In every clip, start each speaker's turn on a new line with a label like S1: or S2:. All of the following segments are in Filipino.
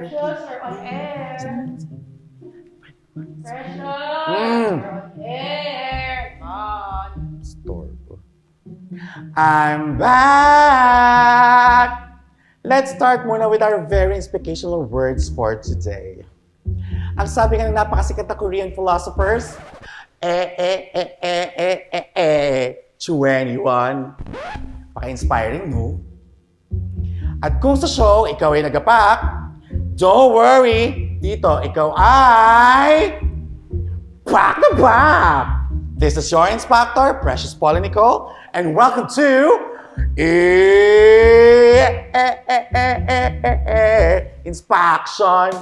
S1: Precious, we're on air. Precious, we're on air. On.
S2: Storbo. I'm back! Let's start muna with our very inspirational words for today. Ang sabi nga ng napakasikat na Korean philosophers, 21. Paka-inspiring, no? At kung sa show, ikaw ay nagapak, don't worry, dito, ikaw ay back to back! This is your Inspector, Precious Paula Nicole, and welcome to Inspection.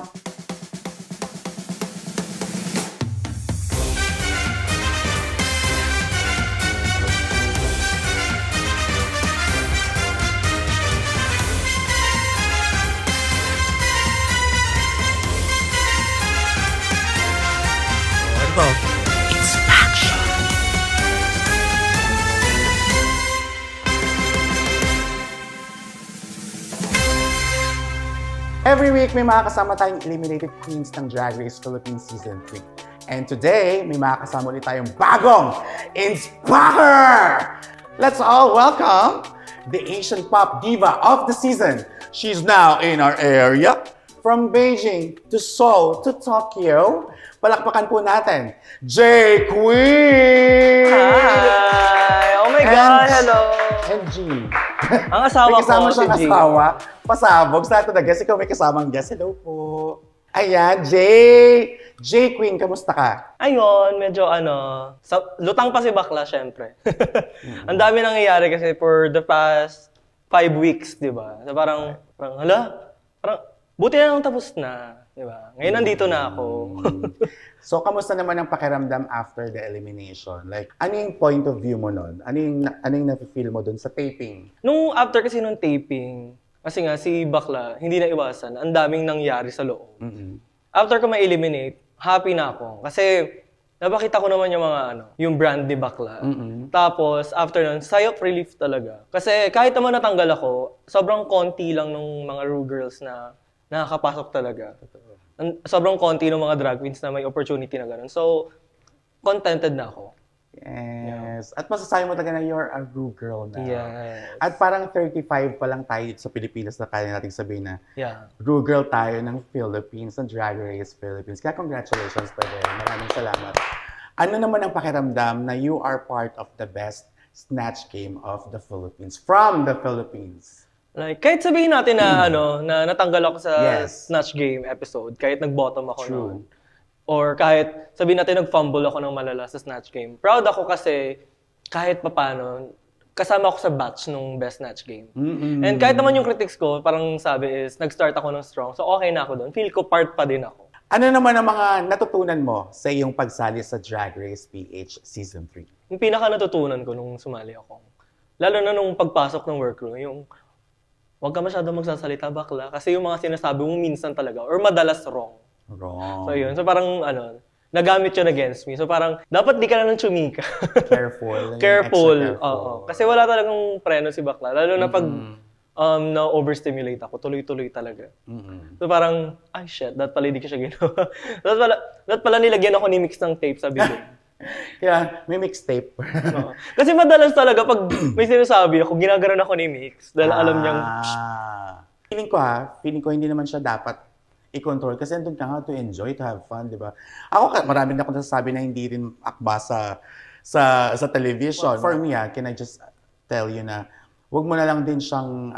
S2: Every week, may mga kasama tayong eliminated queens ng Drag Race Philippines Season 3. And today, may mga kasama ulit tayong bagong Inspire! Let's all welcome the Asian pop diva of the season. She's now in our area. From Beijing to Seoul to Tokyo, palakpakan po natin, J Queen!
S3: Hi! Oh my God! Hello!
S2: And G.
S3: Ang asawa
S2: may kasama
S3: ko,
S2: siyang
S3: si G.
S2: asawa. Pasabog. Sa lahat na guest, ikaw may kasamang guest. Hello po. Ayan, J Queen, kamusta ka?
S3: Ayun, medyo lutang pa si bakla, syempre. Ang dami nangyayari kasi for the past 5 weeks, di ba? So parang, buti na lang tapos na, di ba? Ngayon nandito na ako.
S2: So, kamusta naman ang pakiramdam after the elimination? Like, ano yung point of view mo nun? Ano yung nafe-feel mo dun sa taping?
S3: After kasi nung taping, kasi nga si bakla, hindi na iwasan, ang daming nangyari sa loob. After ko ma-eliminate, happy na ako. Kasi, napakita ko naman yung mga yung brand ni bakla. Tapos, after nun, sigh of relief talaga. Kasi kahit naman natanggal ako, sobrang konti lang nung mga Ru girls na nakakapasok talaga. Sobrang konti ng mga drag queens na may opportunity na gano'n. So, contented na ako.
S2: Yes. Yeah. At masasabi mo talaga na you're a Ru girl na.
S3: Yes.
S2: At parang 35 pa lang tayo sa Pilipinas na kaya natin sabihin na Ru girl tayo ng Philippines, ng Drag Race Philippines. Kaya congratulations pa rin. Maraming salamat. Ano naman ang pakiramdam na you are part of the best snatch game of the Philippines, from the Philippines?
S3: Like, kahit sabihin natin na na natanggal ako sa Snatch Game episode, kahit nag-bottom ako noon. Or kahit sabihin natin nag-fumble ako ng malala sa Snatch Game. Proud ako kasi kahit papano, kasama ako sa batch nung Best Snatch Game. And kahit naman yung critics ko, parang sabi is, nag-start ako ng strong. So okay na ako doon. Feel ko part pa din ako.
S2: Ano naman ang mga natutunan mo sa iyong pagsali sa Drag Race PH Season 3?
S3: Yung pinaka natutunan ko nung sumali ako, lalo na nung pagpasok ng workroom, yung huwag ka masyadong magsasalita bakla kasi yung mga sinasabi mo minsan talaga or madalas wrong. So yun. So parang nagamit yun against me. So parang dapat di ka na nang chumika.
S2: Careful.
S3: Careful. Oo. Kasi wala talagang preno si bakla. Lalo na pag na-overstimulate ako, tuloy-tuloy talaga. So parang, ay shit, dapat pala hindi ko siya ginawa. dapat pala nilagyan ako ni mix ng tape sa bibig.
S2: Kaya may mixtape.
S3: Kasi madalas talaga pag may sinasabi ako, ginagaran ako ni Mix. Dahil alam niyang...
S2: Feeling ko hindi naman siya dapat i-control. Kasi nandun ka nga to enjoy, to have fun, di ba? Ako, marami na akong nasasabi na hindi rin akba sa television. For me, can I just tell you na huwag mo na lang din siyang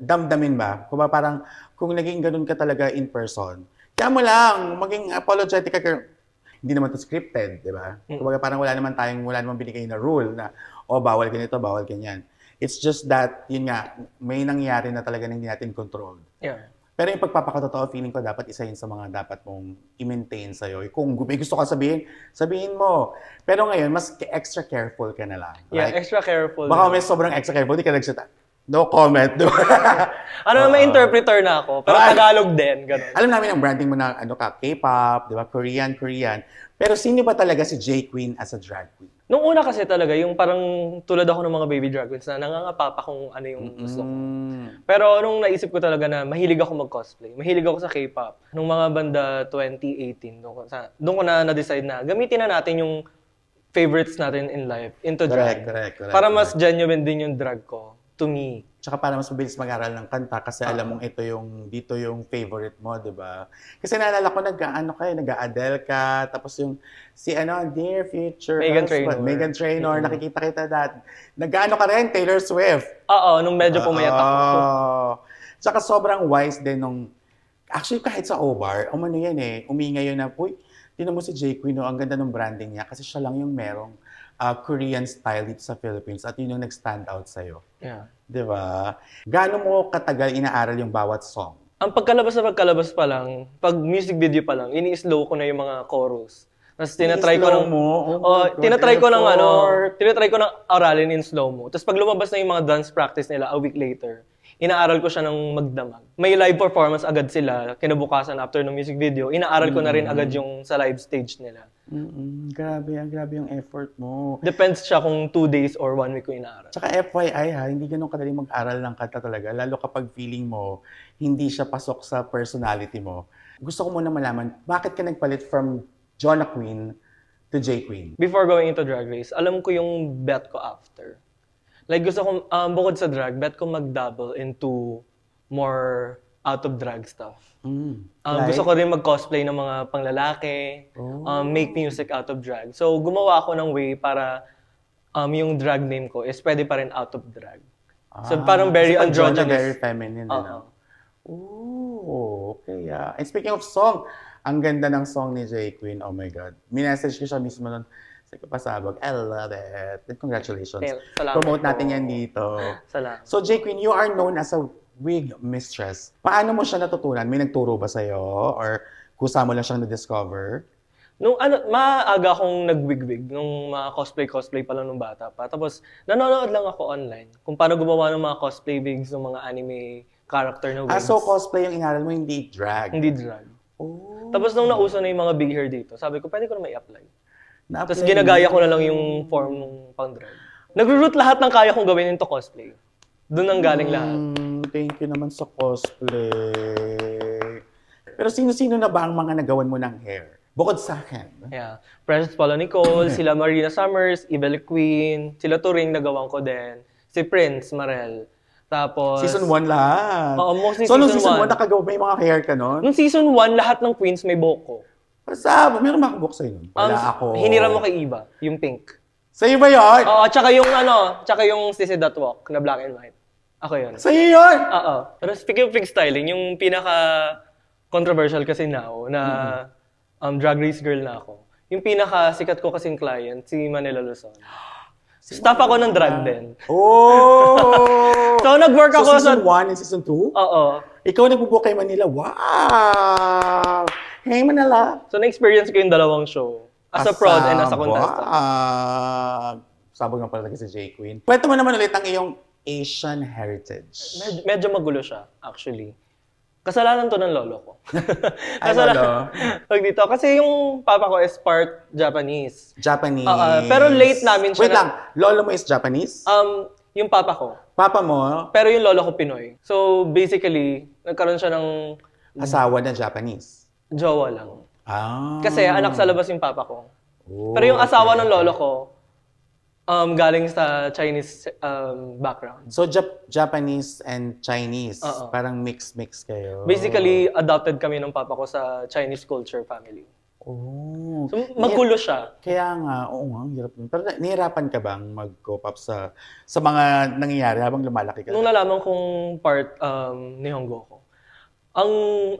S2: damdamin ba? Kung parang kung naging ganun ka talaga in person, kaya mo lang, maging apologetic ka. Hindi naman to scripted, di ba? Kumbaga parang wala naman binigay na rule na, bawal ganito, bawal ganyan. It's just that, yun nga, may nangyari na talaga na hindi natin control.
S3: Yeah.
S2: Pero yung pagpapakatotoo, feeling ko dapat isa yun sa mga dapat mong i-maintain sa'yo. Kung may gusto ka sabihin mo. Pero ngayon, mas extra careful ka na lang.
S3: Yeah, extra careful.
S2: Baka may sobrang extra careful, di ka nagsalita. No comment.
S3: Ano, may interpreter na ako, pero Tagalog din, ganun.
S2: Alam namin ang branding mo na K-pop, di ba? Korean. Pero sino ba talaga si J. Queen as a drag queen?
S3: Nung una kasi talaga, yung parang tulad ako ng mga baby drag queens na nangangapapa kung ano yung gusto ko. Pero nung naisip ko talaga na mahilig ako mag-cosplay, mahilig ako sa K-pop, nung mga banda 2018, doon ko na na-decide na gamitin na natin yung favorites natin in life into drag.
S2: Correct.
S3: Para mas genuine din yung drag ko to me.
S2: Tsaka para mas mabilis mag-aral ng kanta kasi alam mong dito yung favorite mo, di ba? Kasi naalala ko nag-Adele ka, tapos yung Dear Future Megan Trainor, nakikita kita ka rin, Taylor Swift.
S3: Oo, nung medyo pumayat ako.
S2: Tsaka sobrang wise din actually kahit sa O-Bar, umingay yun na, tinan mo si J. Queen, ang ganda ng branding niya kasi siya lang yung merong Korean style dito sa Philippines at yun yung nag-stand out sa'yo.
S3: Yeah.
S2: Di ba? Gaano mo katagal inaaral yung bawat song?
S3: Ang pagkalabas pa lang, pag music video pa lang, ini-slow ko na yung mga chorus. Tapos tinatry ko ng aralin in slow mo. Tapos pag lumabas na yung mga dance practice nila a week later, inaaral ko siya ng magdamag. May live performance agad sila, kinabukasan after ng music video, inaaral ko na rin agad yung sa live stage nila.
S2: Grabe yung effort mo.
S3: Depends siya kung 2 days or 1 week ko inaaral.
S2: Tsaka FYI hindi ganun kadali mag-aral ng kanta talaga, lalo kapag feeling mo, hindi siya pasok sa personality mo. Gusto ko muna malaman, bakit ka nagpalit from Jonah Queen to J. Queen?
S3: Before going into Drag Race, alam ko yung bet ko after. Like gusto ko, bukod sa drag, bet ko mag-double into more out-of-drag stuff. Gusto ko rin mag-cosplay ng mga panglalaki, make music out of drag. So, gumawa ako ng way para yung drag name ko is pwede pa rin out of drag. So, parang very androgynous.
S2: Very feminine. Okay. And speaking of song, ang ganda ng song ni J. Queen. Oh my God. Minessage ko siya mismo nun. Pasabog. I love it. And congratulations.
S3: Salamat.
S2: Promote natin yan dito.
S3: Salamat.
S2: So, J. Queen, you are known as a wig mistress. Paano mo siya natutunan? May nagturo ba sa'yo? Or kusa mo lang siyang na-discover?
S3: Nung maaga akong nag-wig-wig, nung mga cosplay pa lang nung bata pa. Tapos, nanonood lang ako online kung paano gumawa ng mga cosplay wigs ng mga anime character na wigs.
S2: So cosplay yung inaral mo, hindi drag?
S3: Hindi drag. Tapos nung nauso na yung mga big hair dito, sabi ko, pwede ko na may apply. Tapos ginagaya ko na lang yung form ng pang-drag. Nagro-root lahat ng kaya kong gawin into cosplay. Doon ang galing lahat.
S2: Thank you naman sa cosplay. Pero sino-sino na ba ang mga nagawan mo ng hair? Bukod sa akin.
S3: Yeah. Precious Paula Nicole, sila Marina Summers, Evil Queen, sila Turing nagawan ko din. Si Prince Marel. Tapos...
S2: Season 1 lahat.
S3: Oo, mostly
S2: so,
S3: season 1.
S2: So, nung season 1 nakagawa may mga hair ka nun?
S3: Nung season 1, lahat ng queens may buhok ko.
S2: Pasaba, meron makabuk sa'yo nun? Wala ako.
S3: Hiniram mo kay Iba, yung pink.
S2: Sa'yo ba yun?
S3: Oo, tsaka yung Sissy That Walk na black and white. Ako yun.
S2: Sa'yo yun?
S3: Oo. Pero speaking of pink styling, yung pinaka-controversial kasi now na drag race girl na ako. Yung pinaka-sikat ko kasing client, si Manila Luzon. Staff ako ng drag din.
S2: Oh!
S3: So, nag-work ako
S2: sa... So, season 1 and season 2?
S3: Oo.
S2: Ikaw nagbubook kay Manila. Wow! Hey, Manila!
S3: So, na-experience ko yung dalawang show. As a prod and as a contestant.
S2: Sabog nga pala si J. Queen. Kwento mo naman ulit ang iyong Asian heritage.
S3: Medyo magulo siya, actually. Kasalanan to ng lolo ko.
S2: Lolo?
S3: Dito. Kasi yung papa ko is part Japanese.
S2: Japanese.
S3: Pero late namin siya.
S2: Wait lang, lolo mo is Japanese?
S3: Yung papa ko.
S2: Papa mo?
S3: Pero yung lolo ko Pinoy. So basically, nagkaroon siya ng...
S2: Asawa na Japanese?
S3: Jowa lang. Kasi anak sa labas yung papa ko. Pero yung asawa ng lolo ko, galing sa Chinese background.
S2: So, Japanese and Chinese, parang mix kayo.
S3: Basically, adopted kami ng papa ko sa Chinese culture family.
S2: Oh.
S3: So, magulo siya.
S2: Kaya nga, oo nga, hirap nun. Pero nahirapan ka bang mag-cope up sa mga nangyayari habang lumalaki ka?
S3: Nung nalaman kong part ni Honggo ko, ang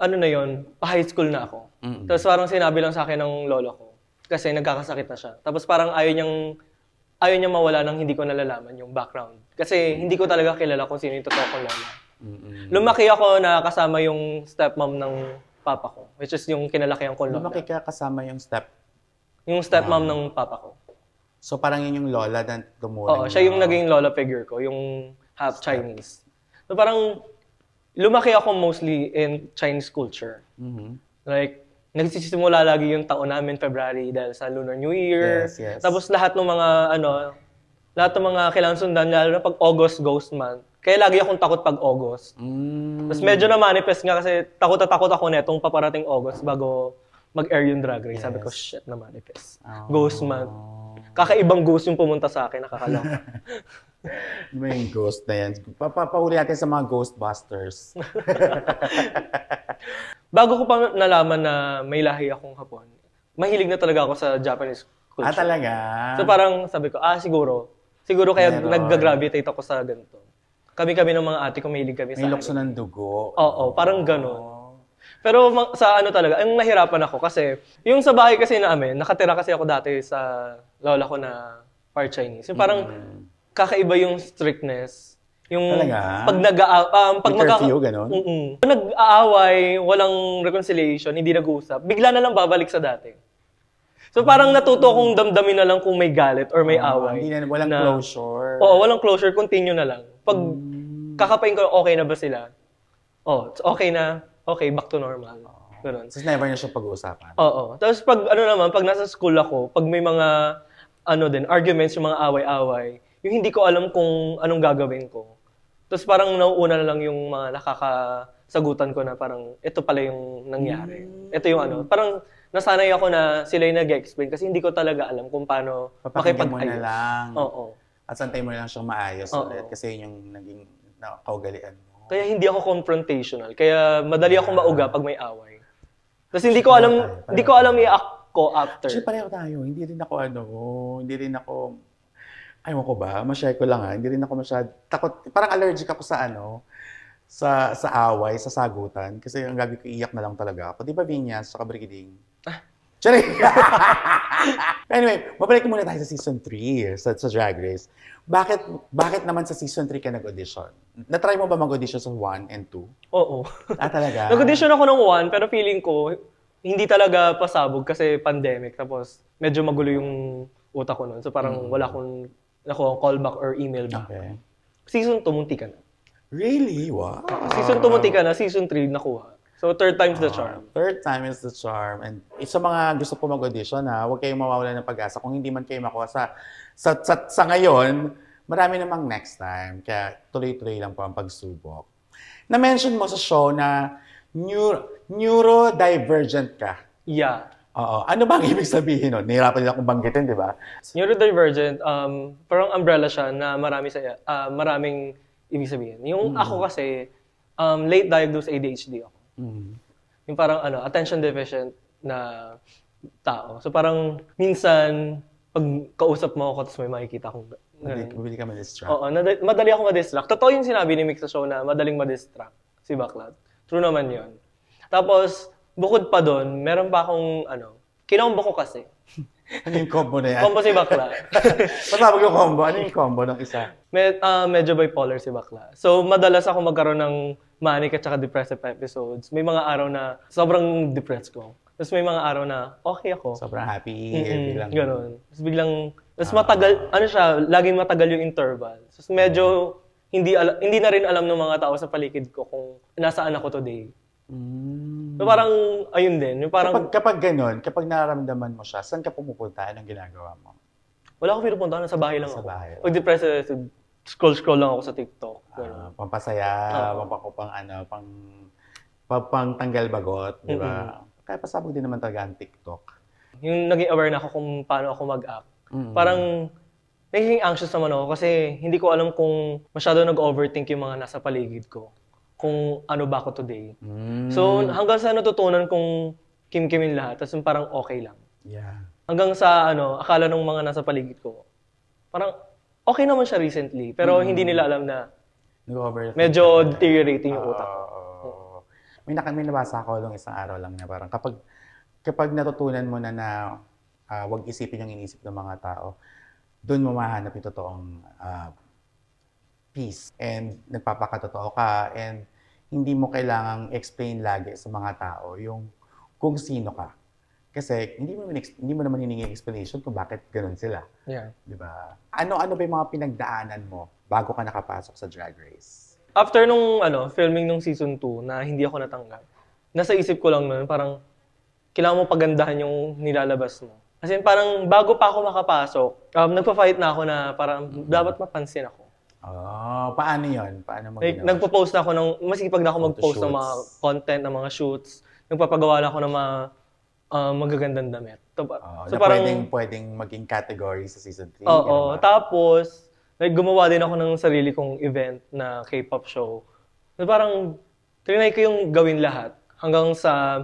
S3: na yon, pa-high school na ako. Tapos parang sinabi lang sa akin ng lolo ko, kasi nagkakasakit na siya. Tapos parang ayaw niya mawala nang hindi ko nalalaman yung background. Kasi hindi ko talaga kilala kung sino yung totoo kong lola. Lumaki ako na kasama yung stepmom ng papa ko, which is yung kinalakihan kong lola.
S2: Lumaki ka kasama yung
S3: stepmom ng papa ko.
S2: So parang yun yung lola na tumulong.
S3: Oo, siya yung naging lola figure ko. Yung half Chinese. So parang lumaki ako mostly in Chinese culture. Like, nagsisimula lagi yung taon namin February dahil sa Lunar New Year.
S2: Yes.
S3: Tapos lahat ng mga kailangan sundan, lalo na pag August ghost month. Kaya lagi akong takot pag August. Tapos medyo na-manifest nga kasi takot ako netong paparating August bago mag-air yung Drag Race. Sabi ko, shit, na-manifest. Ghost month. Kakaibang ghost yung pumunta sa akin, nakakaloko.
S2: May ghost na yan. Papahuli natin sa mga Ghostbusters.
S3: Bago ko pa nalaman na may lahi akong Hapon, mahilig na talaga ako sa Japanese culture.
S2: Talaga?
S3: So parang sabi ko, siguro kaya nag-gravitate ako sa ganito. Kami ng mga ate ko, mahilig kami
S2: May
S3: sa
S2: lukso ng dugo.
S3: Oo, parang gano'n. Pero sa talaga, ang nahirapan ako kasi, yung sa bahay kasi namin, nakatira kasi ako dati sa lola ko na part Chinese. Yung parang kakaiba yung strictness. Yung
S2: talaga?
S3: Pag
S2: curfew, gano'n?
S3: Pag nag-aaway, walang reconciliation, hindi nag-uusap, bigla na lang babalik sa dati. So parang natuto akong damdamin na lang kung may galit or may away.
S2: Walang closure.
S3: Oo, walang closure, continue na lang. Pag kakapain ko, okay na ba sila? Okay na. Okay, back to normal. Ganun.
S2: So never na siya pag-uusapan.
S3: Oo. Tapos pag pag nasa school ako, pag may mga arguments, yung mga away-away, yung hindi ko alam kung anong gagawin ko. Tapos parang nauuna na lang yung mga nakakasagutan ko na parang ito pala yung nangyari. Ito yung parang nasanay ako na sila yung nag-explain kasi hindi ko talaga alam kung paano
S2: makipag-ayos. Mo na lang.
S3: Oo.
S2: At santay mo na lang siyang maayos ulit kasi yun yung naging kaugalian mo.
S3: Kaya hindi ako confrontational. Kaya madali akong mauga pag may away. Tapos hindi ko alam i-act ko after.
S2: Actually, pareho tayo. Hindi rin ako, ayaw ko ba? Ma-share ko lang hindi rin ako masyad, takot, parang allergic ako sa sa away, sa sagutan. Kasi ang gagawin ko, iyak na lang talaga ako. Di ba, Vinyas, sa Kabrigiding? Sorry! Anyway, mabalik muna tayo sa season 3, sa Drag Race. Bakit naman sa season 3 ka nag-audition? Na-try mo ba mag-audition sa 1 and 2?
S3: Oo.
S2: Talaga?
S3: Nag-audition ako ng 1, pero feeling ko, hindi talaga pasabog kasi pandemic. Tapos, medyo magulo yung utak ko nun. So, parang wala akong nakuha callback or email back.
S2: Okay.
S3: Season 2, munti ka na.
S2: Really? Wow.
S3: Season 2, munti ka na. Season 3, nakuha. So, third time's the charm.
S2: Third time is the charm. And sa mga gusto po mag-audition, huwag kayong mawawala ng pag-asa. Kung hindi man kayo makuha sa ngayon, marami namang next time. Kaya tuloy-tuloy lang po ang pagsubok. Na-mention mo sa show na neurodivergent ka.
S3: Yeah.
S2: Oo. Ano ba ang ibig sabihin nun? Nahirapan nila akong banggitin, di ba?
S3: Neurodivergent, parang umbrella siya na maraming ibig sabihin. Yung ako kasi, late diagnosed ADHD ako. Yung parang attention deficient na tao. So parang minsan, pag kausap mo ako, tapos may makikita akong
S2: Mabili ka ma-distract.
S3: Oo, madali ako ma-distract. Totoo yung sinabi ni Mick sa show na madaling ma-distract si Baklat. True naman yun. Tapos, bukod pa doon, meron pa akong kinombo ko kasi.
S2: Ano yung combo na yan?
S3: Combo si Bakla.
S2: Pasabog yung combo. Ano yung combo ng isa?
S3: Medyo bipolar si Bakla. So, madalas ako magkaroon ng manic at saka depressive episodes. May mga araw na sobrang depressed ko. Tapos may mga araw na okay ako.
S2: Sobrang happy.
S3: Ganon. Tapos biglang, matagal, laging matagal yung interval. Tapos medyo, hindi na rin alam ng mga tao sa paligid ko kung nasaan ako today. So parang, ayun din. Yung parang,
S2: kapag ganon, kapag nararamdaman mo siya, saan ka pumupunta? Anong ginagawa mo?
S3: Wala akong pinupunta, nasa bahay lang
S2: Sa
S3: ako.
S2: bahay.
S3: Pag depressed, scroll lang ako sa TikTok.
S2: Pampasaya, pang tanggal bagot, di ba? Kaya pasabog din naman talaga ang TikTok.
S3: Yung naging aware na ako kung paano ako mag-act. Parang, naging anxious naman ako kasi hindi ko alam kung masyado nag-overthink yung mga nasa paligid ko. Kung ano ba ako today. So, hanggang sa natutunan kong kim-kimin lahat, tapos parang okay lang.
S2: Yeah.
S3: Hanggang sa, akala ng mga nasa paligid ko, parang okay naman siya recently, pero hindi nila alam na medyo deteriorating yung utak ko.
S2: May nabasa ako nung isang araw lang na parang kapag natutunan mo na wag isipin yung iniisip ng mga tao, doon mo mahanap yung totoong peace. And nagpapakatotoo ka and hindi mo kailangang explain lagi sa mga tao yung kung sino ka. Kasi hindi mo naman hiningi explanation kung bakit ganun sila.
S3: Yeah.
S2: Di ba? Ano ba yung mga pinagdaanan mo bago ka nakapasok sa Drag Race?
S3: After nung filming nung season 2 na hindi ako natanggap, nasa isip ko lang nun, parang kailangan mo pagandahan yung nilalabas mo. Kasi parang bago pa ako makapasok, nagpa-fight na ako na parang dapat mapansin ako.
S2: Oh, paano yun? Paano mo
S3: Like,
S2: ginawa?
S3: nagpo-post na ako masipag na ako mag-post ng mga content, ng mga shoots. Nagpapagawa na ako ng mga magagandang damit. So
S2: na parang pwedeng maging category sa season 3.
S3: Oo. Tapos, gumawa din ako ng sarili kong event na K-pop show. So parang, trinay ko yung gawin lahat hanggang sa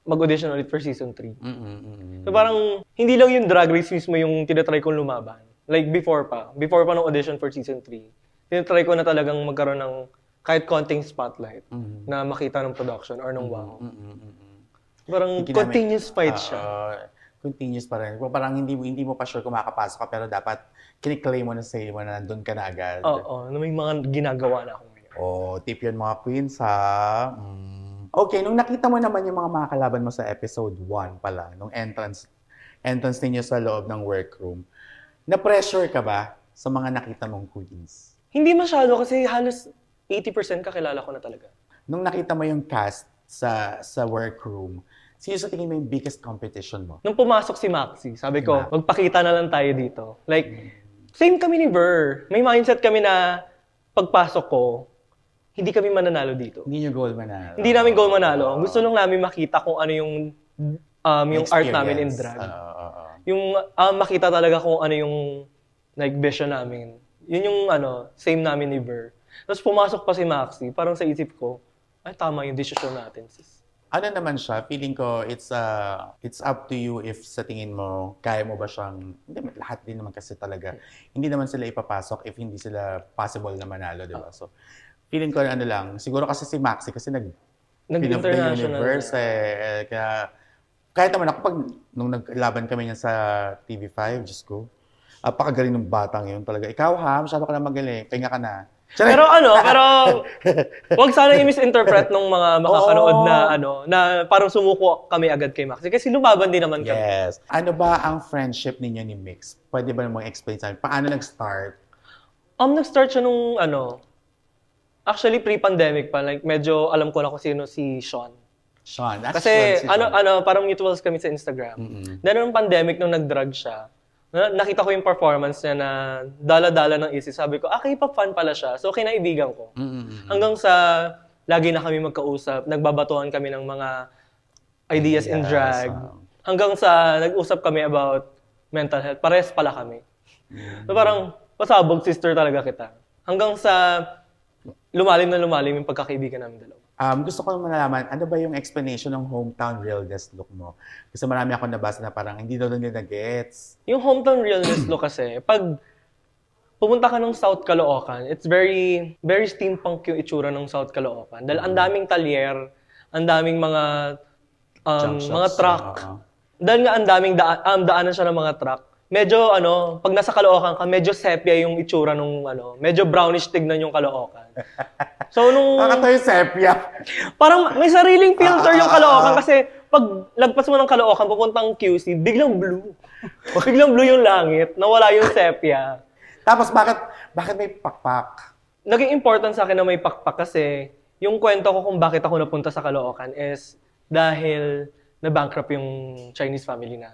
S3: mag-audition ulit for season 3. So parang, hindi lang yung Drag Race mismo yung tinatry kong lumaban. Like before pa ng audition for season 3, tinatry ko na talagang magkaroon ng kahit konting spotlight na makita ng production or ng wow. Parang continuous fight siya.
S2: Continuous pa rin. Parang hindi mo pa sure kung makakapasok ka, pero dapat kiniklaim mo na sa mo na nandun ka na agad.
S3: Oo, na may mga ginagawa na ako ngayon.
S2: Tip yun mga queens ha. Okay, nung nakita mo naman yung mga kalaban mo sa episode 1 pala, nung entrance ninyo sa loob ng workroom, na-pressure ka ba sa mga nakita mong queens?
S3: Hindi masyado kasi halos 80% kakilala ko na talaga.
S2: Nung nakita mo yung cast sa workroom, sino sa tingin mo yung biggest competition mo?
S3: Nung pumasok si Maxi, sabi ko, magpakita na lang tayo dito. Like, same kami ni Ver. May mindset kami na pagpasok ko, hindi kami mananalo dito.
S2: Hindi nyo goal manalo?
S3: Hindi namin goal manalo. Gusto lang namin makita kung ano yung art namin in drag. Yung makita talaga kung ano yung vision namin. Yun yung same namin ni Ver. Tapos pumasok pa si Maxi, parang sa isip ko, ay tama yung decision natin, sis.
S2: Ano naman siya, feeling ko it's up to you if sa tingin mo, kaya mo ba siyang, hindi, lahat din naman kasi talaga, hindi naman sila ipapasok if hindi sila possible na manalo, di ba? So, feeling ko lang, siguro kasi si Maxi, kasi
S3: nag-international
S2: universe kaya, kahit naman ako, nung naglaban kami niya sa TV5, Diyos ko, apakagaling ng batang yun talaga. Ikaw ha, masyado ka na magaling, pahinga ka na.
S3: Pero wag sana i-misinterpret nung mga makakanood na parang sumuko kami agad kay Maxi. Kasi lumaban din naman kami.
S2: Yes. Ano ba ang friendship ninyo ni Mix? Pwede ba namang explain sa amin? Paano nag-start?
S3: Nag-start siya nung actually pre-pandemic pa. Like, medyo alam ko na kung sino si Sean. Kasi parang mutuals kami sa Instagram. Then nung pandemic, nung nag-drug siya, nakita ko yung performance niya na dala-dala ng isi. Sabi ko, K-pop fan pala siya. So, kinaibigan ko. Hanggang sa lagi na kami magkausap, nagbabatuhan kami ng mga ideas in drag. Hanggang sa nag-usap kami about mental health. Pares pala kami. So, parang pasabog sister talaga kita. Hanggang sa lumalim yung pagkakaibigan namin dalawa.
S2: Gusto ko malaman, ano ba yung explanation ng hometown realness look mo? Kasi marami ako nabasa na parang hindi daw nila gets.
S3: Yung hometown realness look kasi, pag pumunta ka ng South Caloocan, it's very steampunk yung itsura ng South Caloocan. Dahil ang daming talyer, ang daming mga truck. Dahil nga ang daming daanan siya ng mga truck. Medyo pag nasa Caloocan ka, medyo sepia yung itsura nung medyo brownish tignan yung Caloocan. So
S2: Nakakatawa yung sepia.
S3: Parang may sariling filter yung Caloocan kasi pag lagpas mo ng Caloocan papuntang QC, biglang blue. Biglang blue yung langit, nawala yung sepia.
S2: Tapos bakit may pakpak?
S3: Naging important sa akin na may pakpak kasi yung kwento ko kung bakit ako napunta sa Caloocan is dahil na-bankrupt yung Chinese family na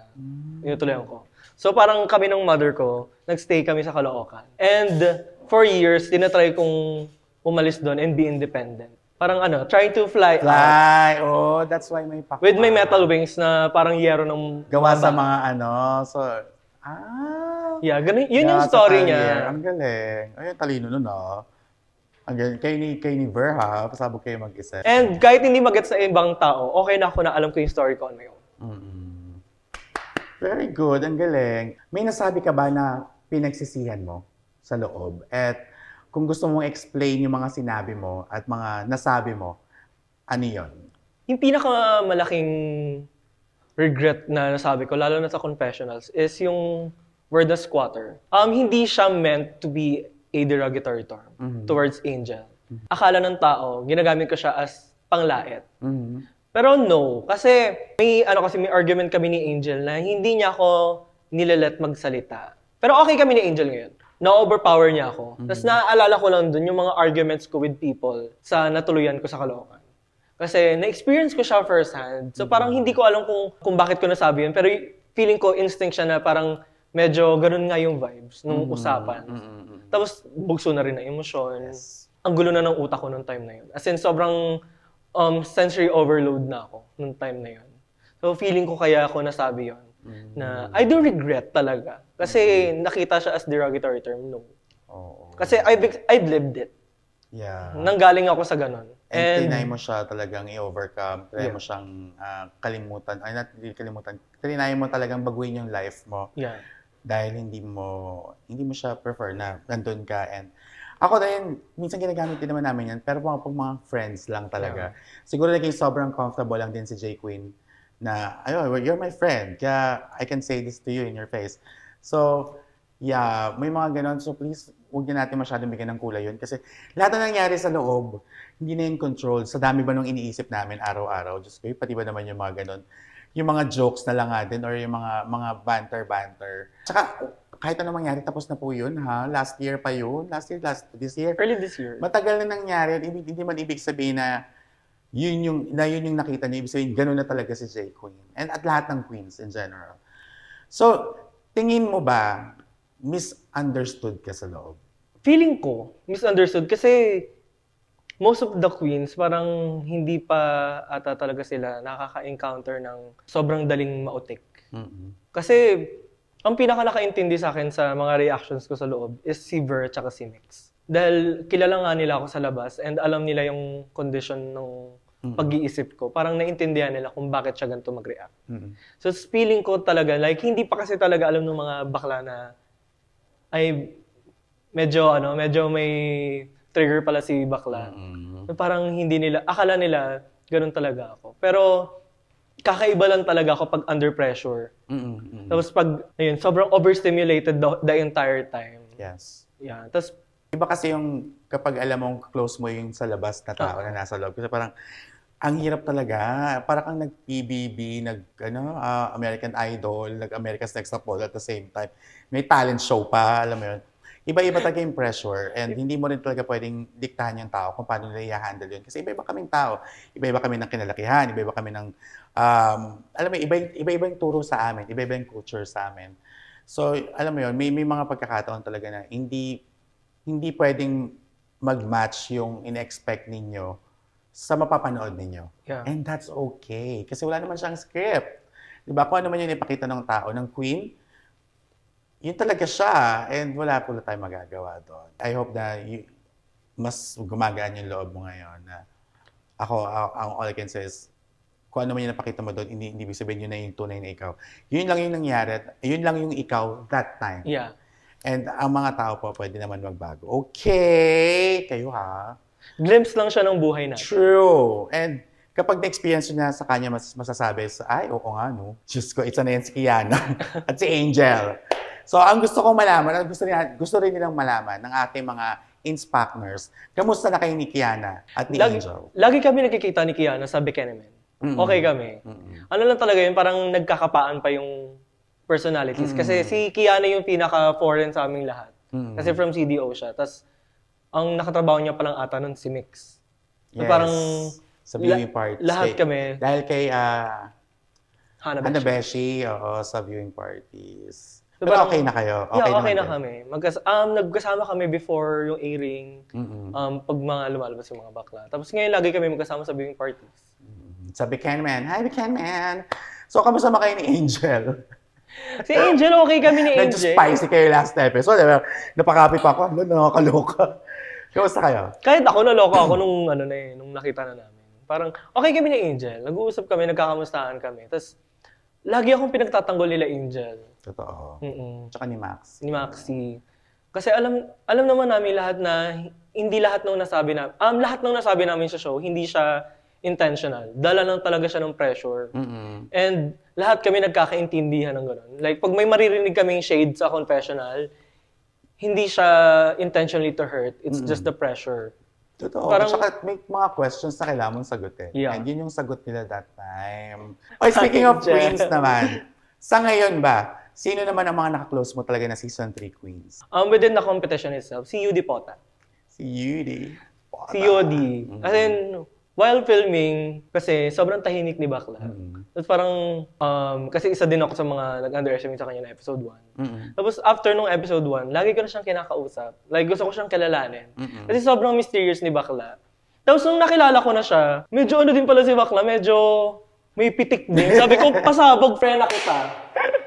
S3: tinutuloyan ko. So parang kami ng mother ko, nagstay kami sa Caloocan. And for years, tinatry kong umalis doon and be independent. Parang trying to fly out.
S2: That's why may pakpak.
S3: With my metal wings na parang yero ng
S2: gawa sa mga So,
S3: yeah, ganun. Yun yung story niya.
S2: Ang galing. Ay, talino nun Ang galing. Kayo ni Ver ha, pasabog kayo mag-isip.
S3: And kahit hindi mag-gets sa ibang tao, okay na ako na alam ko yung story ko on my own.
S2: Very good, ang galing. May nasabi ka ba na pinagsisihan mo sa loob? At kung gusto mong explain yung mga sinabi mo at mga nasabi mo, ano yun?
S3: Yung pinakamalaking regret na nasabi ko, lalo na sa confessionals, is yung word na squatter. Hindi siya meant to be a derogatory term towards Angel. Akala ng tao, ginagamit ko siya as panglait. Pero no, kasi may argument kami ni Angel na hindi niya ako nilalet magsalita. Pero okay kami ni Angel ngayon. Na-overpower niya ako. Tapos naaalala ko lang dun yung mga arguments ko with people sa natuluyan ko sa Caloocan. Kasi na-experience ko siya first hand. So parang hindi ko alam kung bakit ko nasabi yun. Pero feeling ko instinct siya na parang medyo ganun nga yung vibes nung usapan. Tapos bugso na rin ang emosyon. Yes. Ang gulo na ng utak ko nung time na yun. As in sobrang sensory overload na ako nung time na yun. So feeling ko kaya ako nasabi yun. Na I do regret talaga. Kasi nakita siya as derogatory term, no. Kasi I've lived it.
S2: Yeah.
S3: Nanggaling ako sa ganun.
S2: And tinay mo siya talagang i-overcome. Tinay mo siyang kalimutan. Ay, not really kalimutan. Tinay mo talagang baguhin yung life mo.
S3: Yeah.
S2: Dahil hindi mo siya prefer na nandun ka. And ako din, minsan ginagamit din naman namin yan. Pero pag mga friends lang talaga. Yeah. Siguro naging sobrang comfortable lang din si J. Queen na, you're my friend. Kaya I can say this to you in your face. So, yeah, may mga ganon. So please, huwag na natin masyadong bigyan ng kulay yun. Kasi lahat na nangyari sa loob, hindi na yung control. Sa dami ba nung iniisip namin araw-araw? Diyos ko, pati ba naman yung mga ganon? Yung mga jokes na lang nga din or yung mga banter-banter. Tsaka, kahit ano mangyari, tapos na po yun, ha? Last year pa yun. This year.
S3: Early this year.
S2: Matagal na nangyari. Hindi man ibig sabihin na yun yung nakita niyo. Ibig sabihin, gano'n na talaga si J. Queen. And at lahat ng queens in general. So, tingin mo ba, misunderstood ka sa loob?
S3: Feeling ko, misunderstood. Kasi most of the queens, parang hindi pa ata talaga sila nakaka-encounter ng sobrang daling mautik. Kasi ang pinaka nakaintindi sa akin sa mga reactions ko sa loob is si Ver at saka si Mix. Dahil kilala nga nila ako sa labas and alam nila yung condition ng pag-iisip ko. Parang naintindihan nila kung bakit siya ganito mag-react. So feeling ko talaga, like hindi pa kasi talaga alam ng mga bakla na ay medyo may trigger pala si bakla. Parang hindi nila, akala nila ganun talaga ako. Pero kakaiba lang talaga ako pag under pressure. Tapos pag, sobrang overstimulated the entire time.
S2: Yes.
S3: Yeah. Tapos,
S2: iba kasi yung kapag alam mong close mo yung sa labas na tao na nasa loob. Kasi parang, ang hirap talaga. Parang kang nag-PBB, American Idol, nag-America's Next Top Model at the same time. May talent show pa, alam mo yun. Iba-iba talaga yung pressure and hindi mo rin talaga pwedeng diktahan yung tao kung paano nila i-handle yun. Kasi iba-iba kaming tao. Iba-iba kami ng kinalakihan, iba-iba kami ng, alam mo, iba-iba yung turo sa amin, iba-iba yung culture sa amin. So, alam mo yun, may mga pagkakataon talaga na hindi pwedeng mag-match yung in-expect ninyo sa mapapanood ninyo.
S3: Yeah.
S2: And that's okay. Kasi wala naman siyang script. Diba? Kung ano man yung ipakita ng tao, ng queen, yun talaga siya. And wala po tayong magagawa doon. I hope na mas gumagaan yung loob mo ngayon. Na ang all I can say is, kung ano man yung napakita mo doon, hindi ibig sabihin yun na yung tunay na ikaw. Yun lang yung nangyari. Yun lang yung ikaw that time.
S3: yeah.
S2: And ang mga tao po pwede naman magbago. Okay! Kayo ha?
S3: Glimpse lang siya ng buhay natin.
S2: True. And kapag na-experience niya sa kanya, masasabi, ay, oo nga, no? Diyos ko, isa na yan si Kiana at si Angel. So, ang gusto kong malaman, gusto rin nilang malaman ng ating mga Inspactners, kamusta na kayo ni Kiana at ni Angel?
S3: Lagi kami nagkikita ni Kiana sa Bekenemen. Okay kami. Ano lang talaga yun, parang nagkakapaan pa yung personalities. Kasi si Kiana yung pinaka-foreign sa aming lahat. Kasi from CDO siya. Tapos, ang nakatrabaho niya palang ata nun si Mix. So,
S2: Yes.
S3: parang
S2: Sa viewing parties.
S3: lahat kami.
S2: Dahil kay
S3: Hana
S2: Beshi, sa viewing parties.
S3: So,
S2: Pero
S3: parang,
S2: okay na kayo?
S3: Okay na
S2: kayo?
S3: kami. Nagkasama kami before yung airing. Pag mga lumalabas yung mga bakla. Tapos ngayon lagi kami magkasama sa viewing parties.
S2: Sa Bekenman. Hi, Bekenman! So, kamusta ba kayo ni Angel?
S3: Si Angel, okay kami ni Angel.
S2: Nag-spicy kayo last episode. Diba? Napakapi pa ako. Nakakaloka. Kamusta kayo?
S3: Kahit ako, naloko ako nung nakita na namin. Parang, okay kami ni Angel. Nag-uusap kami, nagkakamustahan kami. Tapos, lagi akong pinagtatanggol nila Angel.
S2: Totoo. Tsaka ni Max.
S3: Ni Maxi. Kasi alam naman namin lahat na hindi lahat ng nasabi na lahat ng nasabi namin sa show, hindi siya intentional. Dala lang talaga siya ng pressure. And lahat kami nagkakaintindihan ng gano'n. Like, pag may maririnig kaming shade sa confessional, hindi siya intentionally to hurt. It's just the pressure.
S2: Totoo.
S3: Parang-
S2: Tsaka may mga questions na kailangan mong sagutin.
S3: Yeah.
S2: And yun yung sagot nila that time. Okay, speaking of queens naman, sa ngayon ba, sino naman ang mga nakaklose mo talaga na season 3 queens?
S3: Within the competition itself, si Yudi Pota.
S2: Si Yudi.
S3: Si Yodi. As in, while filming, kasi sobrang tahimik ni Bakla. Tapos parang, kasi isa din ako sa mga nag-underestimate sa kanya na episode 1. Tapos after nung episode 1, lagi ko na siyang kinakausap. Like, gusto ko siyang kilalanin. Kasi sobrang mysterious ni Bakla. Tapos nung nakilala ko na siya, medyo ano din pala si Bakla, medyo may pitik din. Sabi ko, pasabog, friend na kita.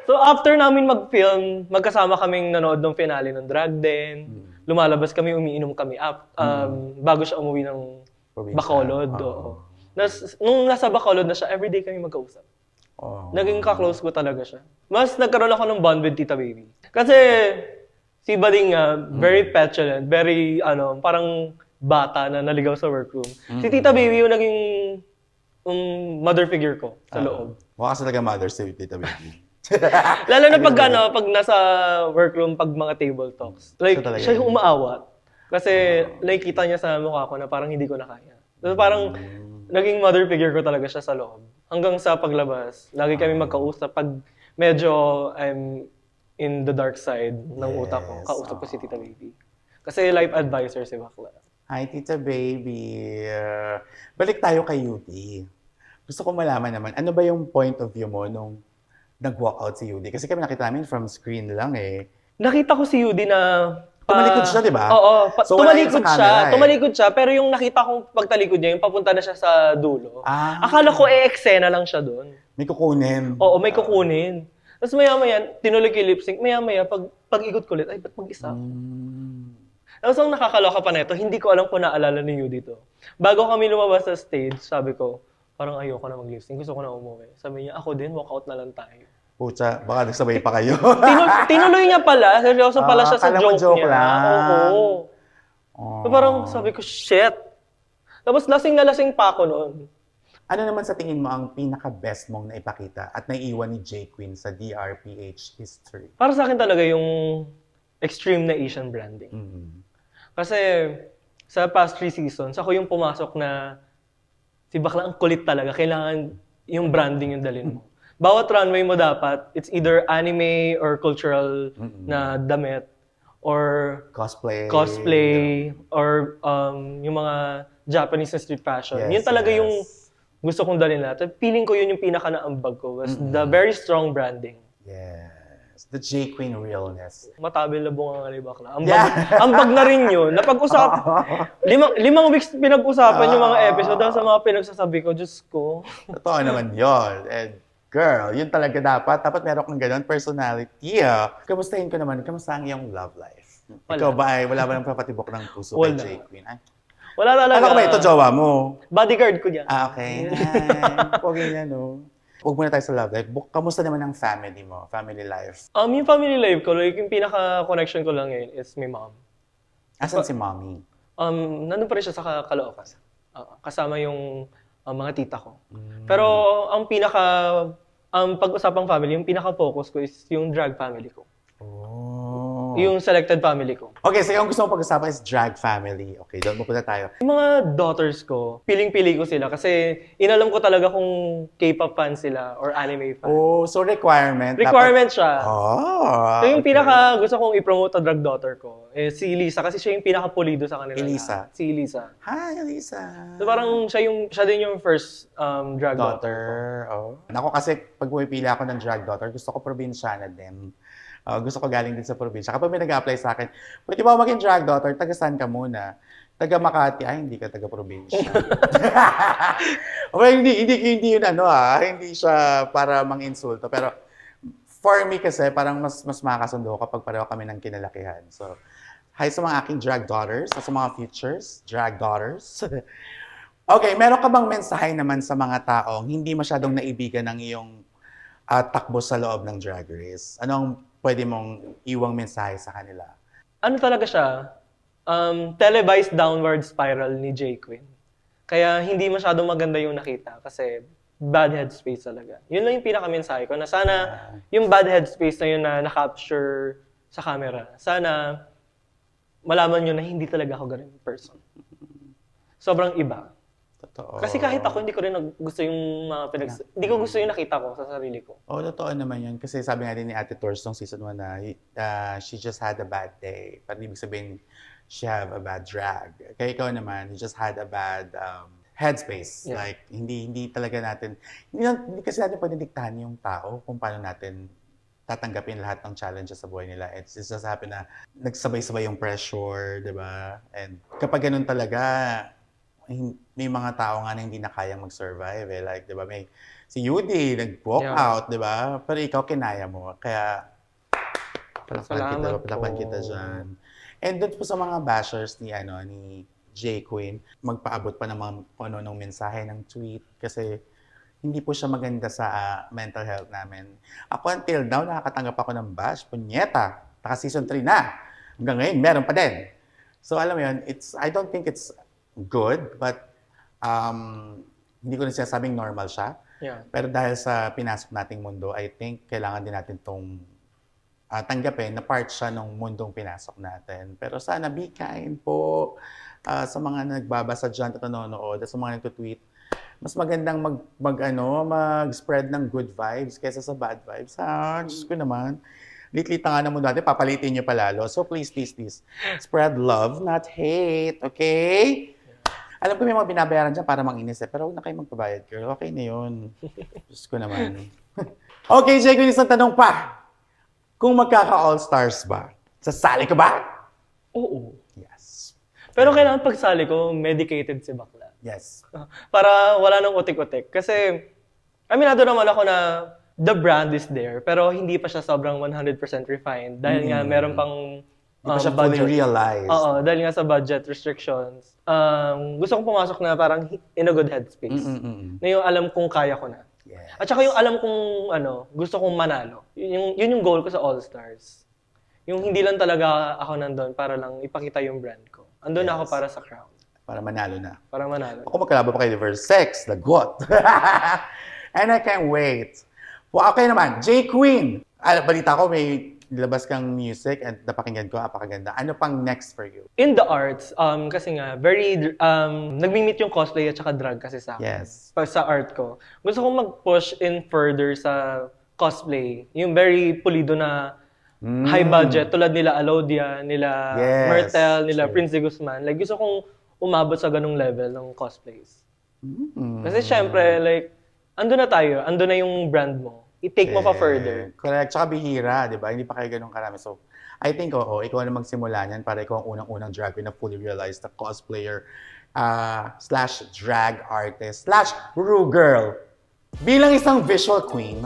S3: So after namin mag-film, magkasama kaming nanood ng finale ng Drag Den. Lumalabas kami, umiinom kami bago siya umuwi ng Bacolod. Nung nasa Bacolod na siya, everyday kami magkausap. Naging ka-close ko talaga siya. Mas nagkaroon ako ng bond with Tita Baby. Kasi si Bading very petulant, very parang bata na naligaw sa workroom. Si Tita Baby yung naging mother figure ko sa loob.
S2: Mukha kasi talaga mother si Tita Baby.
S3: Lalo na pag nasa workroom, pag mga table talks. Like,
S2: So, talaga
S3: siya yung
S2: yun.
S3: umaawat. Kasi nakikita niya sa mukha ko na parang hindi ko na kaya. So parang naging mother figure ko talaga siya sa loob. Hanggang sa paglabas, lagi kami magkausap. Pag medyo I'm in the dark side ng utak ko, kausap ko si Tita Baby. Kasi life advisor si Bakla.
S2: Hi, Tita Baby. Balik tayo kay Yudi. Gusto ko malaman naman, ano ba yung point of view mo nung nag-walk out si Yudi? Kasi kami nakita namin from screen lang eh.
S3: Nakita ko si Yudi na...
S2: Tumalikod siya, di ba?
S3: Oo.
S2: So, wala yun
S3: tumalikod
S2: sa
S3: siya.
S2: camera, eh.
S3: Tumalikod siya. Pero yung nakita kong pagtalikod niya, yung papunta na siya sa dulo. Akala ko eksena lang siya doon.
S2: May kukunin.
S3: Oo, may kukunin. Tapos maya-maya, tinuloy ko yung lip sync. Maya-maya, pag-ikot ko ulit, ay, ba't mag-isa? Tapos ang nakakaloka pa na ito, hindi ko alam kung naalala ni Yudi to. Bago kami lumabas sa stage, sabi ko, parang ayoko na mag-lip sync. Gusto ko na umuwi. Sabi niya, ako din, walk out na lang tayo.
S2: Pucha, baka nagsabay pa kayo.
S3: Tinuloy niya pala. Seryoso pala siya sa
S2: akala mo
S3: joke
S2: joke
S3: niya.
S2: lang.
S3: Oo. So parang sabi ko, shit. Tapos lasing na lasing pa ako noon.
S2: Ano naman sa tingin mo ang pinaka-best mong naipakita at naiiwan ni J. Queen sa DRPH history?
S3: Para sa akin talaga yung extreme na Asian branding. Kasi sa past 3 seasons, ako yung pumasok na si Bakla ang kulit talaga. Kailangan yung branding yung dalhin mo. Bawat runway mo dapat, it's either anime or cultural na damit or
S2: Cosplay.
S3: Or yung mga Japanese na street fashion. Yun talaga yung gusto kong dalhin lahat. Feeling ko yun yung pinaka-naambag ko was the very strong branding.
S2: Yes. The J. Queen realness.
S3: Matabil na bunga nga ni Bakla. Ambag na rin yun. Limang weeks pinag-usapan yung mga episode sa mga pinagsasabi ko. Diyos ko.
S2: Totoo naman yun. And girl, yun talaga dapat. Dapat meron kang ganun personality. Kamustahin ko naman, kamusta ang iyong love life?
S3: Wala.
S2: Ikaw ba ay wala ba nang papatibok ng puso
S3: Wala.
S2: kay J. Queen? Ay,
S3: Wala talaga.
S2: ano ka ba ito, jowa mo?
S3: Bodyguard ko yan.
S2: Okay. Pogi na, no? Huwag muna tayo sa love life. Kamusta naman ang family mo? Family life?
S3: Yung family life ko, like, yung pinaka-connection ko lang ngayon is my mom.
S2: Asan si mommy?
S3: Nandun pa rin siya sa Caloocan. Kasama yung mga tita ko. Pero ang pag-usapang family, yung pinaka-focus ko is yung drag family ko. Yung selected family ko.
S2: Okay, so yung gusto mong pag-usapan is drag family. Okay, doon mapunta tayo.
S3: Yung mga daughters ko, piling-pili ko sila kasi inalam ko talaga kung K-pop fan sila or anime fan.
S2: Oh, so requirement.
S3: Requirement siya.
S2: Oh.
S3: So yung pinaka gusto kong i-promote na drag daughter ko is si Elisa kasi siya yung pinaka-pulido sa kanila.
S2: Elisa?
S3: Si Elisa.
S2: Hi, Elisa.
S3: So parang siya din yung first drag daughter.
S2: Oh. Ako kasi pag pumipili ako ng drag daughter, gusto ko probinsyana din. Gusto ko galing din sa probinsya. Kapag may nag-apply sa akin, pwede ba maging drag daughter? Taga saan ka muna? Taga Makati. Ay, hindi ka taga probinsya. Okay, hindi yun hindi siya para mang-insulto. Pero for me kasi, parang mas makakasundo kapag pareho kami ng kinalakihan. So, hi sa mga aking drag daughters, sa mga futures, drag daughters. Okay, meron ka bang mensahe naman sa mga taong hindi masyadong naibigan ng iyong takbo sa loob ng Drag Race? Anong pwede mong iwang mensahe sa kanila?
S3: Ano talaga siya? Televised downward spiral ni J. Queen. Kaya hindi masyadong maganda yung nakita kasi bad headspace talaga. Yun lang yung pinaka-mensahe ko na sana yung bad headspace na yun na na-capture sa camera, sana malaman nyo na hindi talaga ako ganun person. sobrang iba.
S2: Totoo.
S3: Kasi kahit ako, hindi ko rin gusto yung mga hindi ko gusto yung nakita ko sa sarili ko.
S2: Totoo naman yun. Kasi sabi nga din ni Ate Tors nung season 1 na she just had a bad day. Parang ibig sabihin, she have a bad drag. Kaya ikaw naman, you just had a bad headspace.
S3: Yeah.
S2: Like, hindi talaga natin, hindi kasi natin pwede diktahan yung tao kung paano natin tatanggapin lahat ng challenges sa buhay nila. It's just happen na nagsabay-sabay yung pressure, di ba? And kapag ganun talaga, may mga tao nga na hindi na kayang mag-survive. Like, di ba, may si Yudi, nag-walk out, di ba? Pero ikaw, kinaya mo. Kaya, palakpan kita dyan. And doon po sa mga bashers ni J. Queen, magpaabot pa ng mga ng mensahe ng tweet kasi hindi po siya maganda sa mental health namin. Ako until now, nakakatanggap ako ng bash. Punyeta, naka-season 3 na. Hanggang ngayon, meron pa din. So alam mo yun, I don't think it's good, but hindi ko rin sinasabing normal siya.
S3: Yeah.
S2: Pero dahil sa pinasok nating mundo, I think kailangan din natin itong tanggapin na part siya ng mundong pinasok natin. Pero sana be kind po sa mga nagbabasa dyan at nanonood at sa mga nagtutweet. Mas magandang mag-spread ng good vibes kaysa sa bad vibes. Diyos ko naman. Litlita nga na mo dati, papalitin niyo palalo. So please, spread love, not hate. Okay? Alam ko may mga binabayaran dyan para manginis pero huwag na kayo magpabayad, girl. Okay na yun. Diyos ko naman. Okay, Jay, kung isang tanong pa. Kung magkaka-all-stars ba, sasali ka ba?
S3: Oo.
S2: Yes.
S3: Pero kailangan pagsali ko, medicated si bakla.
S2: Yes.
S3: Para wala nang utik-utik. Kasi, aminado naman ako na the brand is there, pero hindi pa siya sobrang 100% refined. Dahil nga meron pang
S2: Hindi pa siya fully realized.
S3: Oo, dahil nga sa budget restrictions. Gusto kong pumasok na parang in a good headspace. Na yung alam kong kaya ko na.
S2: Yes.
S3: At saka yung alam kong gusto kong manalo. Yun yung goal ko sa All-Stars. Yung hindi lang talaga ako nandun para lang ipakita yung brand ko. Andun ako para sa crown.
S2: Para manalo na.
S3: Para manalo.
S2: Ako magkalaban pa kayo ni verse 6, the GOAT. And I can't wait. Well, okay naman, J. Queen. Balita ko may nilabas kang music at napakinggan ko, apakaganda. Ano pang next for you?
S3: In the arts, kasi nga, very, nagmi-meet yung cosplay at saka drag kasi sa akin.
S2: Yes.
S3: Sa art ko. Gusto kong mag-push in further sa cosplay. Yung very pulido na high budget, tulad nila Alodia, nila Myrtle, nila Prince de Guzman. Like, gusto kong umabot sa ganung level ng cosplays. Kasi syempre, like, ando na tayo, ando na yung brand mo. I-take mo pa further.
S2: Correct. Tsaka bihira, di ba? Hindi pa kayo ganun karami. So, I think, ikaw na magsimula niyan para ikaw ang unang-unang drag queen na fully realized na cosplayer / drag artist / Ru girl. Bilang isang visual queen,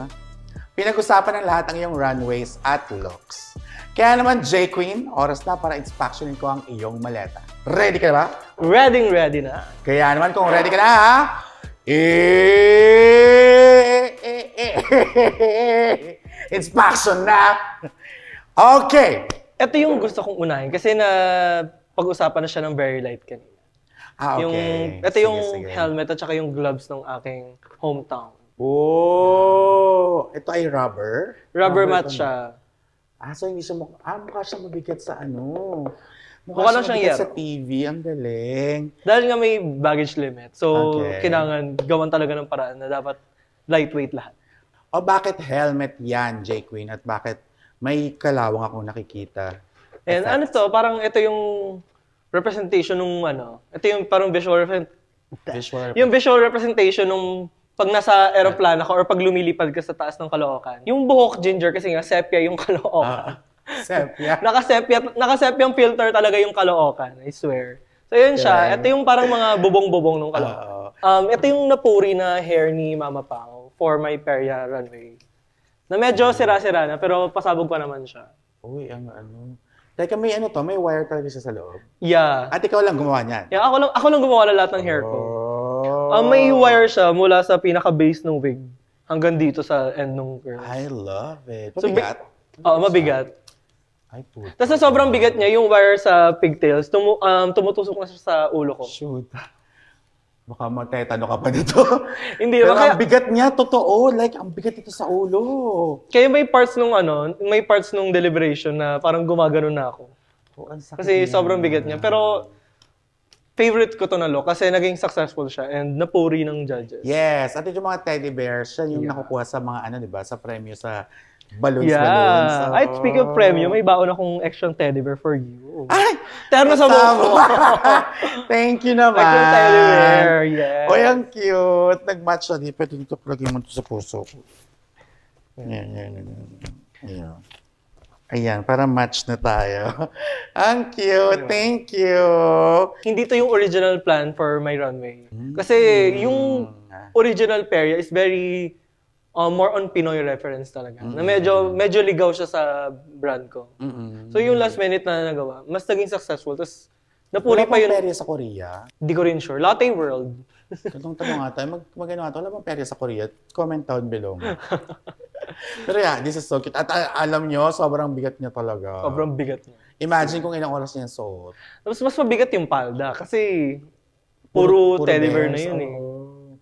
S2: pinag-usapan ng lahat ang iyong runways at looks. Kaya naman, J. Queen, oras na para inspectionin ko ang iyong maleta. Ready ka na ba?
S3: Ready na.
S2: Kaya naman, kung ready ka na, inspection na! Okay!
S3: Ito yung gusto kong unahin kasi na pag-usapan na siya ng very light kanina.
S2: Okay.
S3: Ito yung helmet at saka yung gloves ng aking hometown.
S2: Oh! Ito ay rubber?
S3: Rubber mat siya.
S2: So hindi siya mukha siyang mabigat sa ano.
S3: Mukha lang siyang
S2: mabigat sa TV. Ang galing.
S3: Dahil nga may baggage limit. So, kailangan gawan talaga ng paraan na dapat lightweight lahat.
S2: O bakit helmet yan, J. Queen? At bakit may kalawang akong nakikita?
S3: And ano to, parang ito yung representation nung ito yung parang visual representation nung pag nasa aeroplano ka or pag lumilipad ka sa taas ng Caloocan. Yung buhok ginger kasi nga sepia yung Caloocan.
S2: Sepia.
S3: Naka-sepia yung filter talaga yung Caloocan, I swear. So yun siya. Ito yung parang mga bubong-bubong ng Caloocan. Ito yung napuri na hair ni Mama Pao for my Peria runway. Na medyo sira-sira na pero pasabog pa naman siya.
S2: Uy, ang ano. Teka, may may wire talaga siya sa loob.
S3: Yeah.
S2: At ikaw lang gumawa niyan?
S3: Yeah, ako lang gumawa na lahat ng hair ko. May wire siya mula sa pinaka-base ng wig hanggang dito sa end ng curls.
S2: I love it. Mabigat?
S3: Mabigat.
S2: Ay, puto.
S3: Tapos sobrang bigat niya, yung wire sa pigtails, tumutusok na siya sa ulo ko.
S2: Shoot. Baka matetano ka pa dito.
S3: Hindi.
S2: Pero ang bigat niya, totoo. Like, ang bigat ito sa ulo.
S3: Kaya may parts nung deliberation na parang gumagano na ako.
S2: Oh, ang sakit
S3: Kasi
S2: niya.
S3: sobrang bigat niya. Pero, favorite ko to na look kasi naging successful siya and napuri ng judges.
S2: Yes, at yung mga teddy bears, siya yung nakukuha sa mga ano, di ba? Sa premyo sa balloons.
S3: Yeah. Ay, speaking of premyo, may baon akong extra teddy bear for you.
S2: Ay!
S3: Terno sa buko.
S2: Thank you naman.
S3: Extra teddy bear, yes.
S2: Oy, ang cute. Nag-match siya. Di, pwede dito plugin mo sa puso ko. Ayan. Ayan, para match na tayo. Ang cute. Thank you.
S3: Hindi to yung original plan for my runway. Kasi yung original pair is very more on Pinoy reference talaga. Na medyo ligaw siya sa brand ko. So yung last minute na nagawa, mas naging successful. Tapos napuli pa yun.
S2: Wala bang perya sa Korea?
S3: Hindi ko rin sure. Latte World.
S2: Tanong nga tayo. Mag-ano nga tayo. Wala bang perya sa Korea? Comment down below. Pero yeah, this is so cute. At alam nyo, sobrang bigat niya talaga.
S3: Sobrang bigat niya.
S2: Imagine kung ilang oras niya suot.
S3: Tapos mas mabigat yung palda kasi puro teddy bear na yun eh.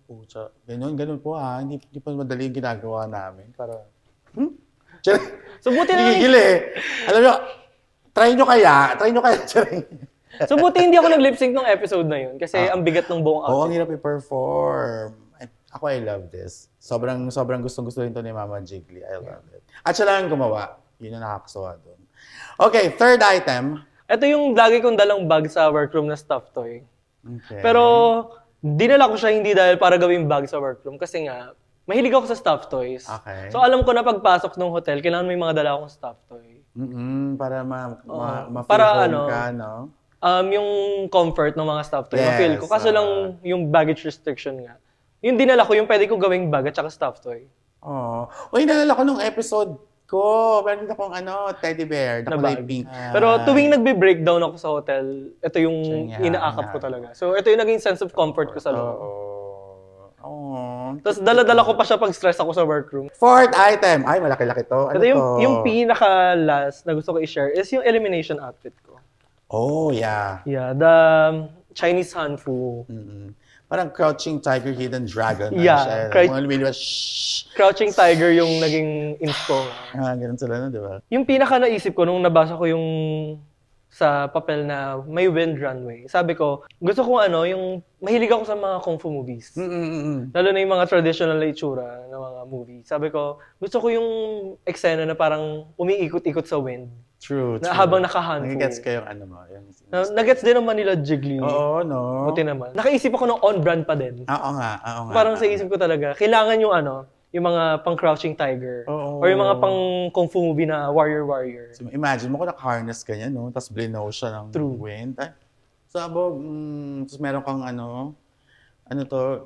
S2: Pucha. Ganun po ha. Hindi pa madali yung ginagawa namin. Para...
S3: So buti na
S2: Gigil eh. Alam nyo, try nyo kaya.
S3: So buti hindi ako nag-lip sync nung episode na yun kasi ang bigat ng buong outfit.
S2: Oo, ang hirap i-perform. Ako, I love this. Sobrang gustong-gusto rin to ni Mama Jiggly. I love it. At siya lang ang gumawa. Yun yung nakakasuwa doon. Okay, third item.
S3: Ito yung lagi kong dalang bag sa workroom na stuffed toy.
S2: Okay.
S3: Pero dinala ko siya hindi dahil para gawing bag sa workroom kasi nga mahilig ako sa stuffed toys.
S2: Okay.
S3: So alam ko na pagpasok ng hotel, kailangan may mga dala akong stuffed toy.
S2: Para ma-feel
S3: Para
S2: home ka, no?
S3: Yung comfort ng mga stuffed toy,
S2: Yes,
S3: ma-feel ko. Kaso lang yung baggage restriction nga. Yung dinala ko, yung pwede ko gawing bag at saka stuffed toy.
S2: Oo. Uy, nalala ko nung episode ko. Meron akong teddy bear.
S3: Na
S2: Kulay
S3: bag.
S2: pink.
S3: Pero tuwing nagbe-breakdown ako sa hotel, ito yung inaakap ko talaga. So ito yung naging sense of comfort ko sa loob.
S2: Oo.
S3: Tapos dala-dala ko pa siya pag stress ako sa workroom.
S2: Fourth item. Ay, malaki-laki to. Ano
S3: Ito
S2: to?
S3: yung pinaka-last na gusto ko i-share is yung elimination outfit ko.
S2: Oh, yeah.
S3: Yeah, the Chinese Hanfu.
S2: Parang Crouching Tiger, Hidden Dragon.
S3: Yeah.
S2: Mga lumiliwas, shhh.
S3: Crouching Tiger yung naging inspo.
S2: Ganun sila na, di ba?
S3: Yung pinaka naisip ko nung nabasa ko yung sa papel na may wind runway. Sabi ko, gusto ko yung mahilig ako sa mga kung fu movies. Lalo na yung mga traditional na itsura ng mga movie. Sabi ko, gusto ko yung eksena na parang umiikot-ikot sa wind.
S2: True.
S3: Na habang naka-handful.
S2: Nag-gets kayong mo.
S3: Nag-gets din naman nila Jiggly.
S2: Oo, no?
S3: Buti naman. Nakaisip ako ng on-brand pa din.
S2: Oo nga.
S3: Parang sa isip ko talaga, kailangan yung yung mga pang-Crouching Tiger.
S2: Oo.
S3: Or yung mga pang-Kung Fu movie na warrior.
S2: So, imagine mo kung naka-harness ka niya, no? Tapos blinow siya ng wind. Ay, sabog. Tapos meron kang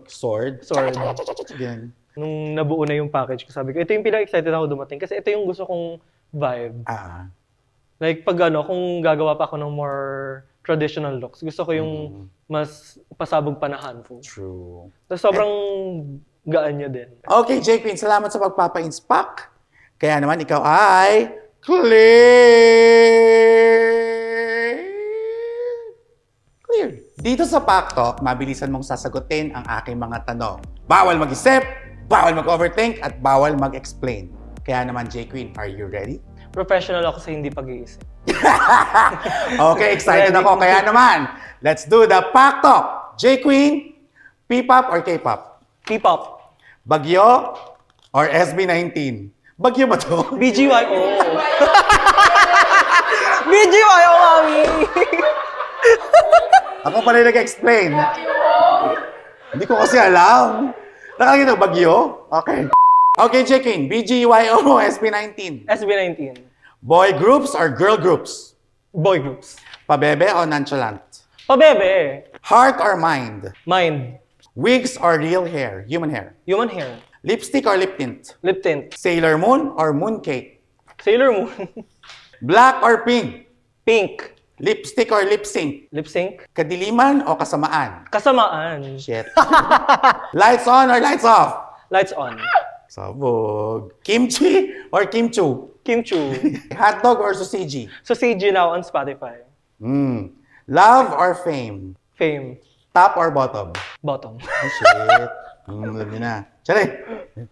S2: sword. Ganyan.
S3: Nung nabuo na yung package ko, sabi ko, ito yung pinaka-excited ako dumating kasi ito yung gusto kong vibe. Like, pag kung gagawa pa ako ng more traditional looks, gusto ko yung mas pasabog pa na handful.
S2: True.
S3: Tapos sobrang gaan niya din.
S2: Okay, J. Queen, salamat sa pagpapa-inspac. Kaya naman, ikaw ay clear. Dito sa Pack Talk, mabilisan mong sasagutin ang aking mga tanong. Bawal mag-isip, bawal mag-overthink, at bawal mag-explain. Kaya naman, J. Queen, are you ready?
S3: Professional ako sa hindi pag-iisip.
S2: Okay, excited ako. Kaya naman, let's do the Pack Talk. J. Queen, P-pop or K-pop?
S3: P-pop.
S2: Bagyo or SB19? Bagyo ba to?
S3: BGYO. BGYO, mami!
S2: Ako pala yung nag-explain. Hindi ko kasi alam. Nakalagay bagyo? Okay. Okay, J. Queen, BGYO o SB19?
S3: SB19.
S2: Boy groups or girl groups?
S3: Boy groups.
S2: Pabebe o nonchalant?
S3: Pabebe.
S2: Heart or mind?
S3: Mind.
S2: Wigs or real hair? Human hair?
S3: Human hair.
S2: Lipstick or lip tint?
S3: Lip tint.
S2: Sailor Moon or mooncake?
S3: Sailor Moon.
S2: Black or pink?
S3: Pink.
S2: Lipstick or lip sync?
S3: Lip sync.
S2: Kadiliman o kasamaan?
S3: Kasamaan.
S2: Shit. Lights on or lights off?
S3: Lights on.
S2: Sabog. Kimchi or kimchu?
S3: Kimchu.
S2: Hotdog or sausage?
S3: Sausage now on Spotify.
S2: Love or fame?
S3: Fame.
S2: Top or bottom?
S3: Bottom.
S2: Oh, shit. Alam niyo na. Chale.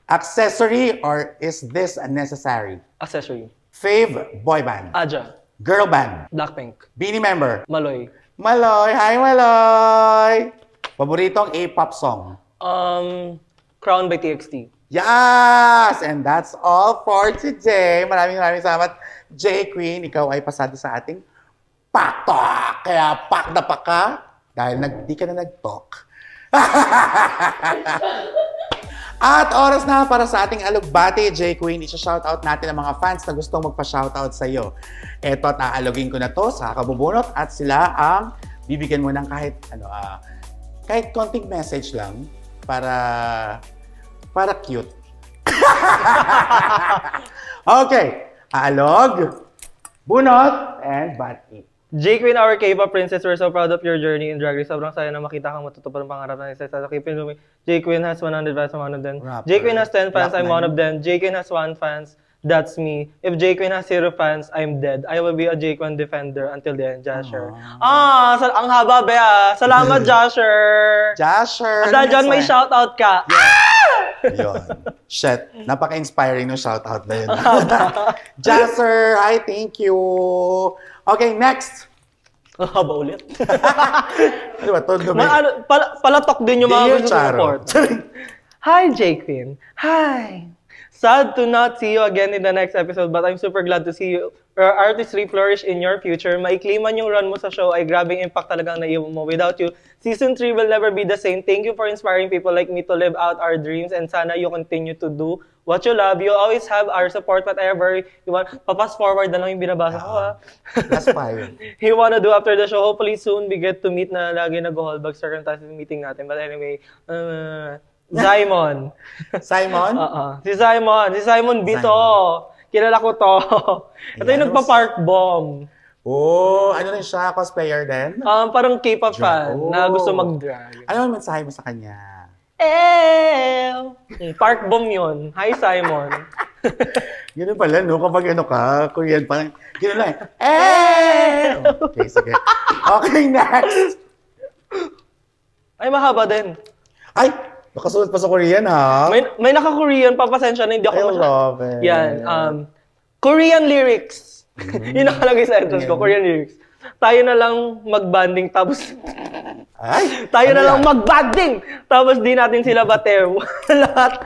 S2: Accessory or is this unnecessary?
S3: Accessory.
S2: Fave boy band?
S3: Aja.
S2: Girl band?
S3: Blackpink.
S2: Beanie member?
S3: Maloy.
S2: Maloy! Hi, Maloy! Paboritong A-pop song?
S3: Crown by TXT.
S2: Yes! And that's all for today. Maraming salamat, J Queen. Ikaw ay pasado sa ating Pak Talk. Kaya pak na pak ka dahil di ka na nag-talk. At oras na para sa ating alugbati, J Queen. Isa-shoutout natin ang mga fans na gustong magpa-shoutout sa iyo. Eto at aalogin ko na to sa kabubunot at sila ang bibigyan mo ng kahit konting message lang para cute. Okay. Aalog, bunot, and bati.
S3: J Queen, our K-pop princess, we're so proud of your journey in Drag Race. Sobrang saya na makita kang matutupad ang pangarap na isa sa Keep It J Queen has 100 fans, I'm one of them. J Queen has 10 fans, I'm one of them. J Queen has 1 fans, that's me. If J Queen has 0 fans, I'm dead. I will be a J Queen defender until the end, Jasher. Ang haba ba? Salamat, Jasher.
S2: Jasher.
S3: At dahil dyan may shoutout ka.
S2: Yun. Shit. Napaka-inspiring ng shoutout na yun. Jasser, hi, thank you. Okay, next.
S3: Haba ulit.
S2: Ano ba? Todo
S3: Palatok din yung mga gusto support. Hi, J Queen. Hi. Sad to not see you again in the next episode, but I'm super glad to see you artistry flourish in your future. Maikli man yung run mo sa show ay grabing impact talagang naiwan mo. Without you, Season 3 will never be the same. Thank you for inspiring people like me to live out our dreams, and sana you continue to do what you love. You always have our support, whatever you want. Papas forward na lang yung binabasa ko, ha?
S2: That's fine.
S3: You wanna do after the show. Hopefully soon we get to meet na lagi nag-hallback circumstances meeting natin. But anyway, Simon.
S2: Simon?
S3: Si Simon Bito. Kilala ko to. Ito yung nagpa-park bomb.
S2: Oh, ano rin siya? Cosplayer din?
S3: Parang K-pop fan na gusto mag-drag.
S2: Ano ang mensahe mo sa kanya?
S3: Park bomb yun. Hi, Simon.
S2: Ganun pala, no? Kapag Korean parang, ganun lang. Okay, sige. Okay, next.
S3: Ay, mahaba din.
S2: Ay, nakasunod pa sa Korean, ha?
S3: May naka-Korean pa, pasensya na, hindi ako
S2: I love it.
S3: Yan, Korean lyrics. Yun nakalagay sa entrance ko, Korean lyrics. Tayo na lang mag-banding, tapos...
S2: Ay!
S3: Tayo na lang mag-banding! Tapos di natin sila batew. Lahat.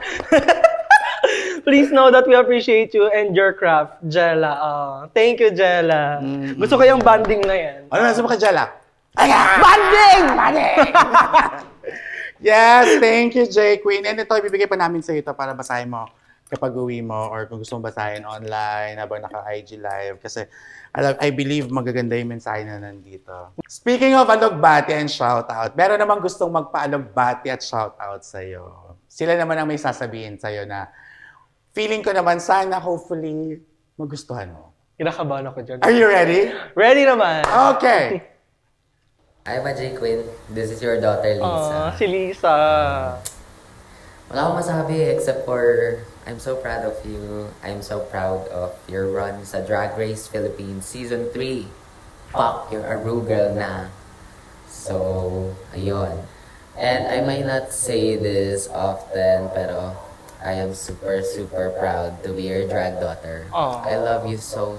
S3: Please know that we appreciate you and your craft, Jella. Thank you, Jella. Gusto ko yung banding na yan.
S2: Ano na, saan ka, Jella?
S3: Banding!
S2: Banding! Yes, thank you, J Queen. And ito, ibibigay pa namin sa ito para basahin mo kapag uwi mo or kung gusto mong basahin online habang naka-IG live. Kasi I believe magaganda yung mensahe na nandito. Speaking of alugbati and shoutout, meron namang gustong magpa-alugbati at shoutout sa'yo. Sila naman ang may sasabihin sa'yo na feeling ko naman sana hopefully magustuhan mo.
S3: Kinakabahan ako dyan.
S2: Are you ready?
S3: Ready naman.
S2: Okay.
S4: Hi, J Queen. This is your daughter, Lisa.
S3: Si Lisa.
S4: Wala akong masabi except for I'm so proud of you. I'm so proud of your run sa Drag Race Philippines Season 3. Fuck, you're a real girl na. So, ayun. And I might not say this often, pero I am super, super proud to be your drag daughter.
S3: Aww.
S4: I love you so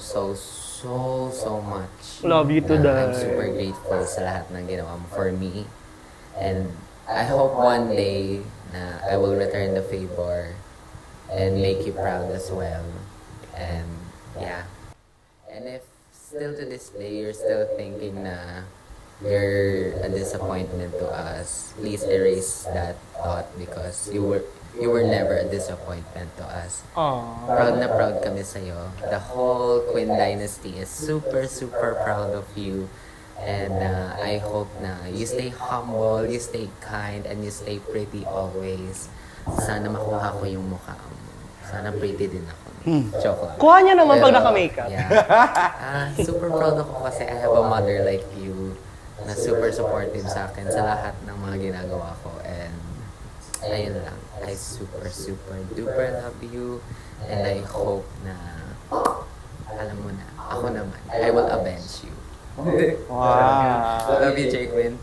S4: much.
S3: Love you to
S4: I'm super grateful sa lahat ng ginawa mo for me. And I hope one day na I will return the favor and make you proud as well. And yeah. And if still to this day you're still thinking na you're a disappointment to us, please erase that thought because you were never a disappointment to us.
S3: Aww.
S4: Proud na proud kami sa'yo. The whole Queen Dynasty is super, super proud of you. And I hope na you stay humble, you stay kind, and you stay pretty always. Sana makuha ko yung mukha mo. Sana pretty din ako. Joke lang.
S3: Kuha niya naman pag naka-makeup.
S4: Yeah. Super proud ako kasi I have a mother like you na super supportive sa akin sa lahat ng mga ginagawa ko. And ayun lang. I super, super duper love you. And I hope na, alam mo na, ako naman, I will avenge you.
S3: Wow.
S4: Love you, J Queen.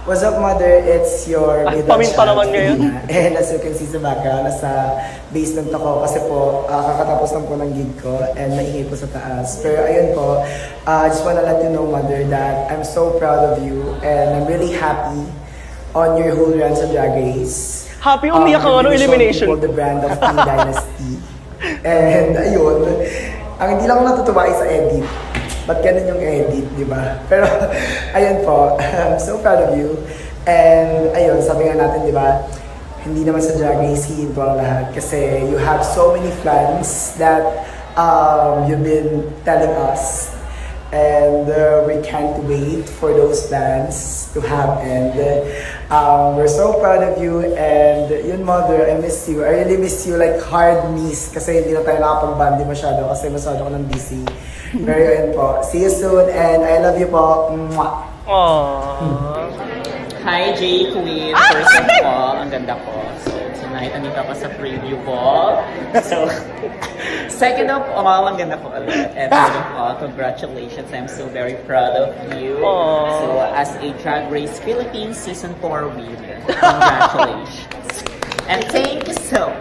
S5: What's up, Mother? It's your
S3: Ay,
S5: middle
S3: paminta
S5: child,
S3: naman ngayon.
S5: Irina. And as you can see sa background, nasa basement ako kasi po, kakatapos lang po ng gig ko and maingay po sa taas. Pero ayun po, I just wanna let you know, Mother, that I'm so proud of you and I'm really happy on your whole run sa Drag Race.
S3: Happy umiyak ang elimination.
S5: The brand of Teen Dynasty. And ayun, ang hindi lang ako natutuwa ay sa edit. Ba't ganun yung edit, di ba? Pero, ayun po, I'm so proud of you. And, ayun, sabi nga natin, di ba, hindi naman sa Drag Race hihinto ang lahat. Kasi you have so many plans that you've been telling us. And we can't wait for those plans to happen. We're so proud of you. And, yun, Mother, I miss you. I really miss you, like, hard miss. Kasi hindi na tayo nakapag-bandi masyado kasi masyado ko ng busy. Pero yun po. See you soon and I love you po. Mwah!
S3: Aww.
S6: Hi, J Queen. First of all, ang ganda ko. So, tonight, andito ako sa preview ball. So, second of all, ang ganda ko ulit. And third of all, congratulations. I'm so very proud of you.
S3: Aww.
S6: So, as a Drag Race Philippines Season 4 winner, congratulations. And thank you so.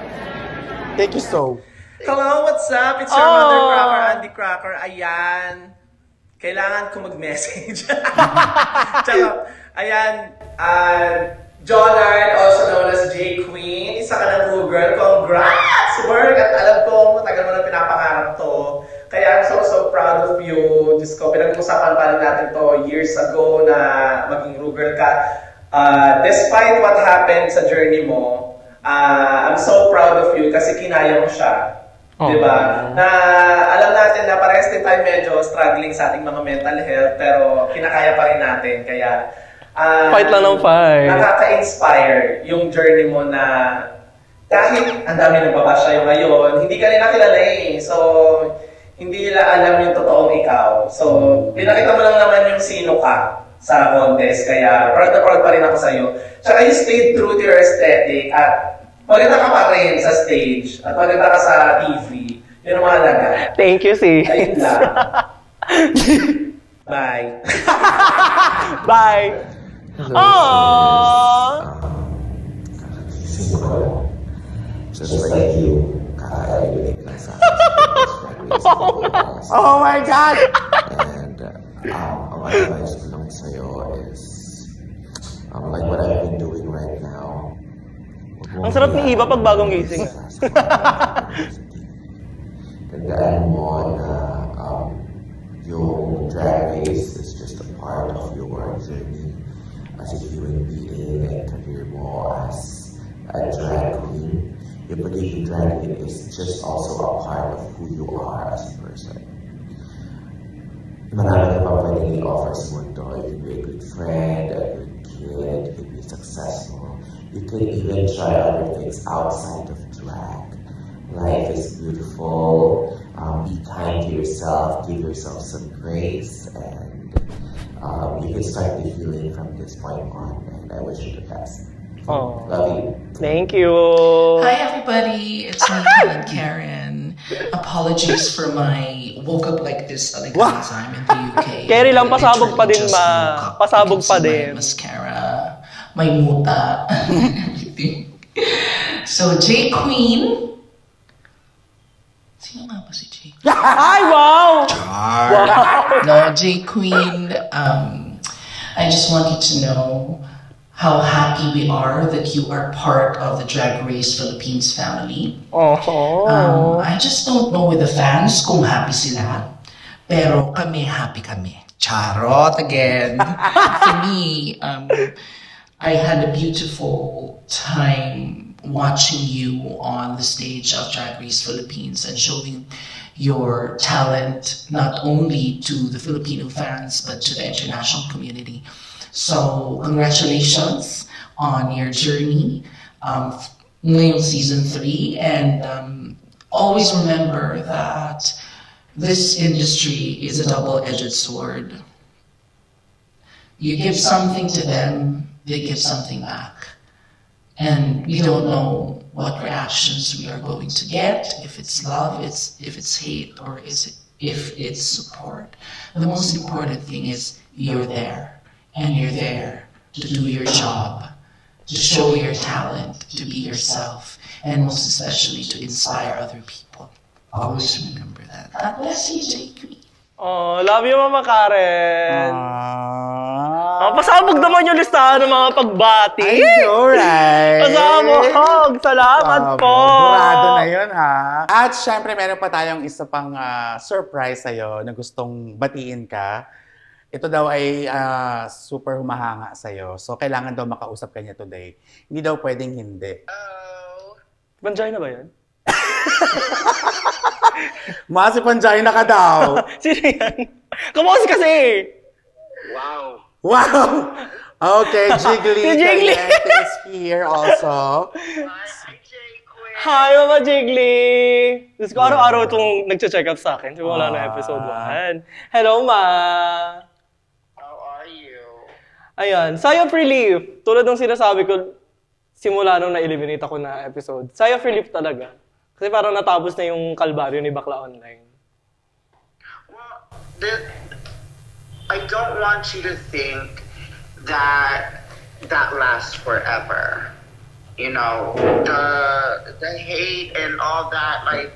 S2: Thank you so.
S7: Hello, what's up? It's your mother cracker, Andy Cracker. Ayan. Kailangan ko mag-message. Tsaka, ayan. Jollard, also known as J Queen. Isa ka ng True Girl. Congrats! Work! At alam ko, matagal mo na pinapangarap to. Kaya I'm so proud of you. Diyos ko, pinag-usapan pa rin natin to years ago na maging True Girl ka. Despite what happened sa journey mo, I'm so proud of you kasi kinaya mo siya. Diba? Na alam natin na parehas din tayo medyo struggling sa ating mga mental health pero kinakaya pa rin natin. Kaya
S3: Fight lang ng fight.
S7: Nakaka-inspire yung journey mo na kahit ang dami nagbabash sa'yo ngayon, hindi ka rin nakilala eh. So, hindi nila alam yung totoong ikaw. So, pinakita mo lang naman yung sino ka sa contest. Kaya proud na proud pa rin ako sa'yo. Tsaka you stayed true to your aesthetic at maganda ka pa rin sa stage at maganda ka sa TV. Yun ang mahalaga.
S3: Thank you, sis.
S7: Ayun lang. Bye.
S3: Bye. Aww.
S8: Just like you, kakaibinig lang sa
S2: Oh my God!
S8: And ang advice ko lang sa'yo is, like what I've been doing right now,
S3: Ang sarap ni Iva pag bagong gising.
S8: tandaan mo na yung drag race is just a part of your journey as a human being and career mo as a drag queen. Yung pagiging drag queen is just also a part of who you are as a person. Marami ka pa pwedeng i-offer sa mundo. You can be a good friend, a good kid, you can be successful. You can even try other things outside of drag. Life is beautiful. Be kind to yourself. Give yourself some grace. And you can start the healing from this point on. And I wish you the best.
S3: Oh.
S8: Love you.
S3: Thank you.
S9: Hi everybody, it's me, Helen Karen. Apologies for my woke up like this like because I'm in the UK.
S3: Kerry lang, pasabog pa din,
S9: Just
S3: ma.
S9: woke up.
S3: Pasabog
S9: You can
S3: pa
S9: see
S3: din.
S9: my mascara, my muta, everything. So J Queen. Sino nga ba si J?
S3: Ay, wow!
S9: No, J Queen. I just want you to know how happy we are that you are part of the Drag Race Philippines family.
S3: Oh.
S9: I just don't know with the fans kung happy sila. Pero kami, happy kami. Charot again. For me, I had a beautiful time watching you on the stage of Drag Race Philippines and showing your talent not only to the Filipino fans but to the international community. So congratulations on your journey ngayong season 3 and always remember that this industry is a double-edged sword. You give something to them, they give something back. And we don't know what reactions we are going to get, if it's love, if it's hate, or if it's support. The most important thing is you're there, and you're there to do your job, to show your talent, to be yourself, and most especially to inspire other people. Always remember that. God bless you, J. Queen.
S3: Oh, love you, Mama Karen. Pasabog naman yung listahan ng mga pagbati.
S2: I know, right?
S3: Pasabog! Salamat po!
S2: Burado na yun, ha? At syempre, meron pa tayong isa pang surprise sa'yo na gustong batiin ka. Ito daw ay super humahanga sa'yo. So, kailangan daw makausap ka niya today. Hindi daw pwedeng hindi.
S3: Banjay na ba yan?
S2: Masi Panjay na ka daw.
S3: Sino yan? Kamusta kasi?
S2: Wow! Okay, Jiggly.
S3: Si Jiggly.
S2: Caliente is here also.
S3: Hi, Mama Jiggly! Diyos ko, araw-araw itong nag-check up sa akin. Simula na episode 1. Hello, Ma!
S10: How are you?
S3: Ayan, Saya Relief. Tulad ng sinasabi ko, simula nung na-eliminate ako na episode. Saya Relief talaga. Kasi parang natapos na yung kalbaryo ni Bakla Online.
S10: Well, I don't want you to think that lasts forever. You know, the hate and all that, like,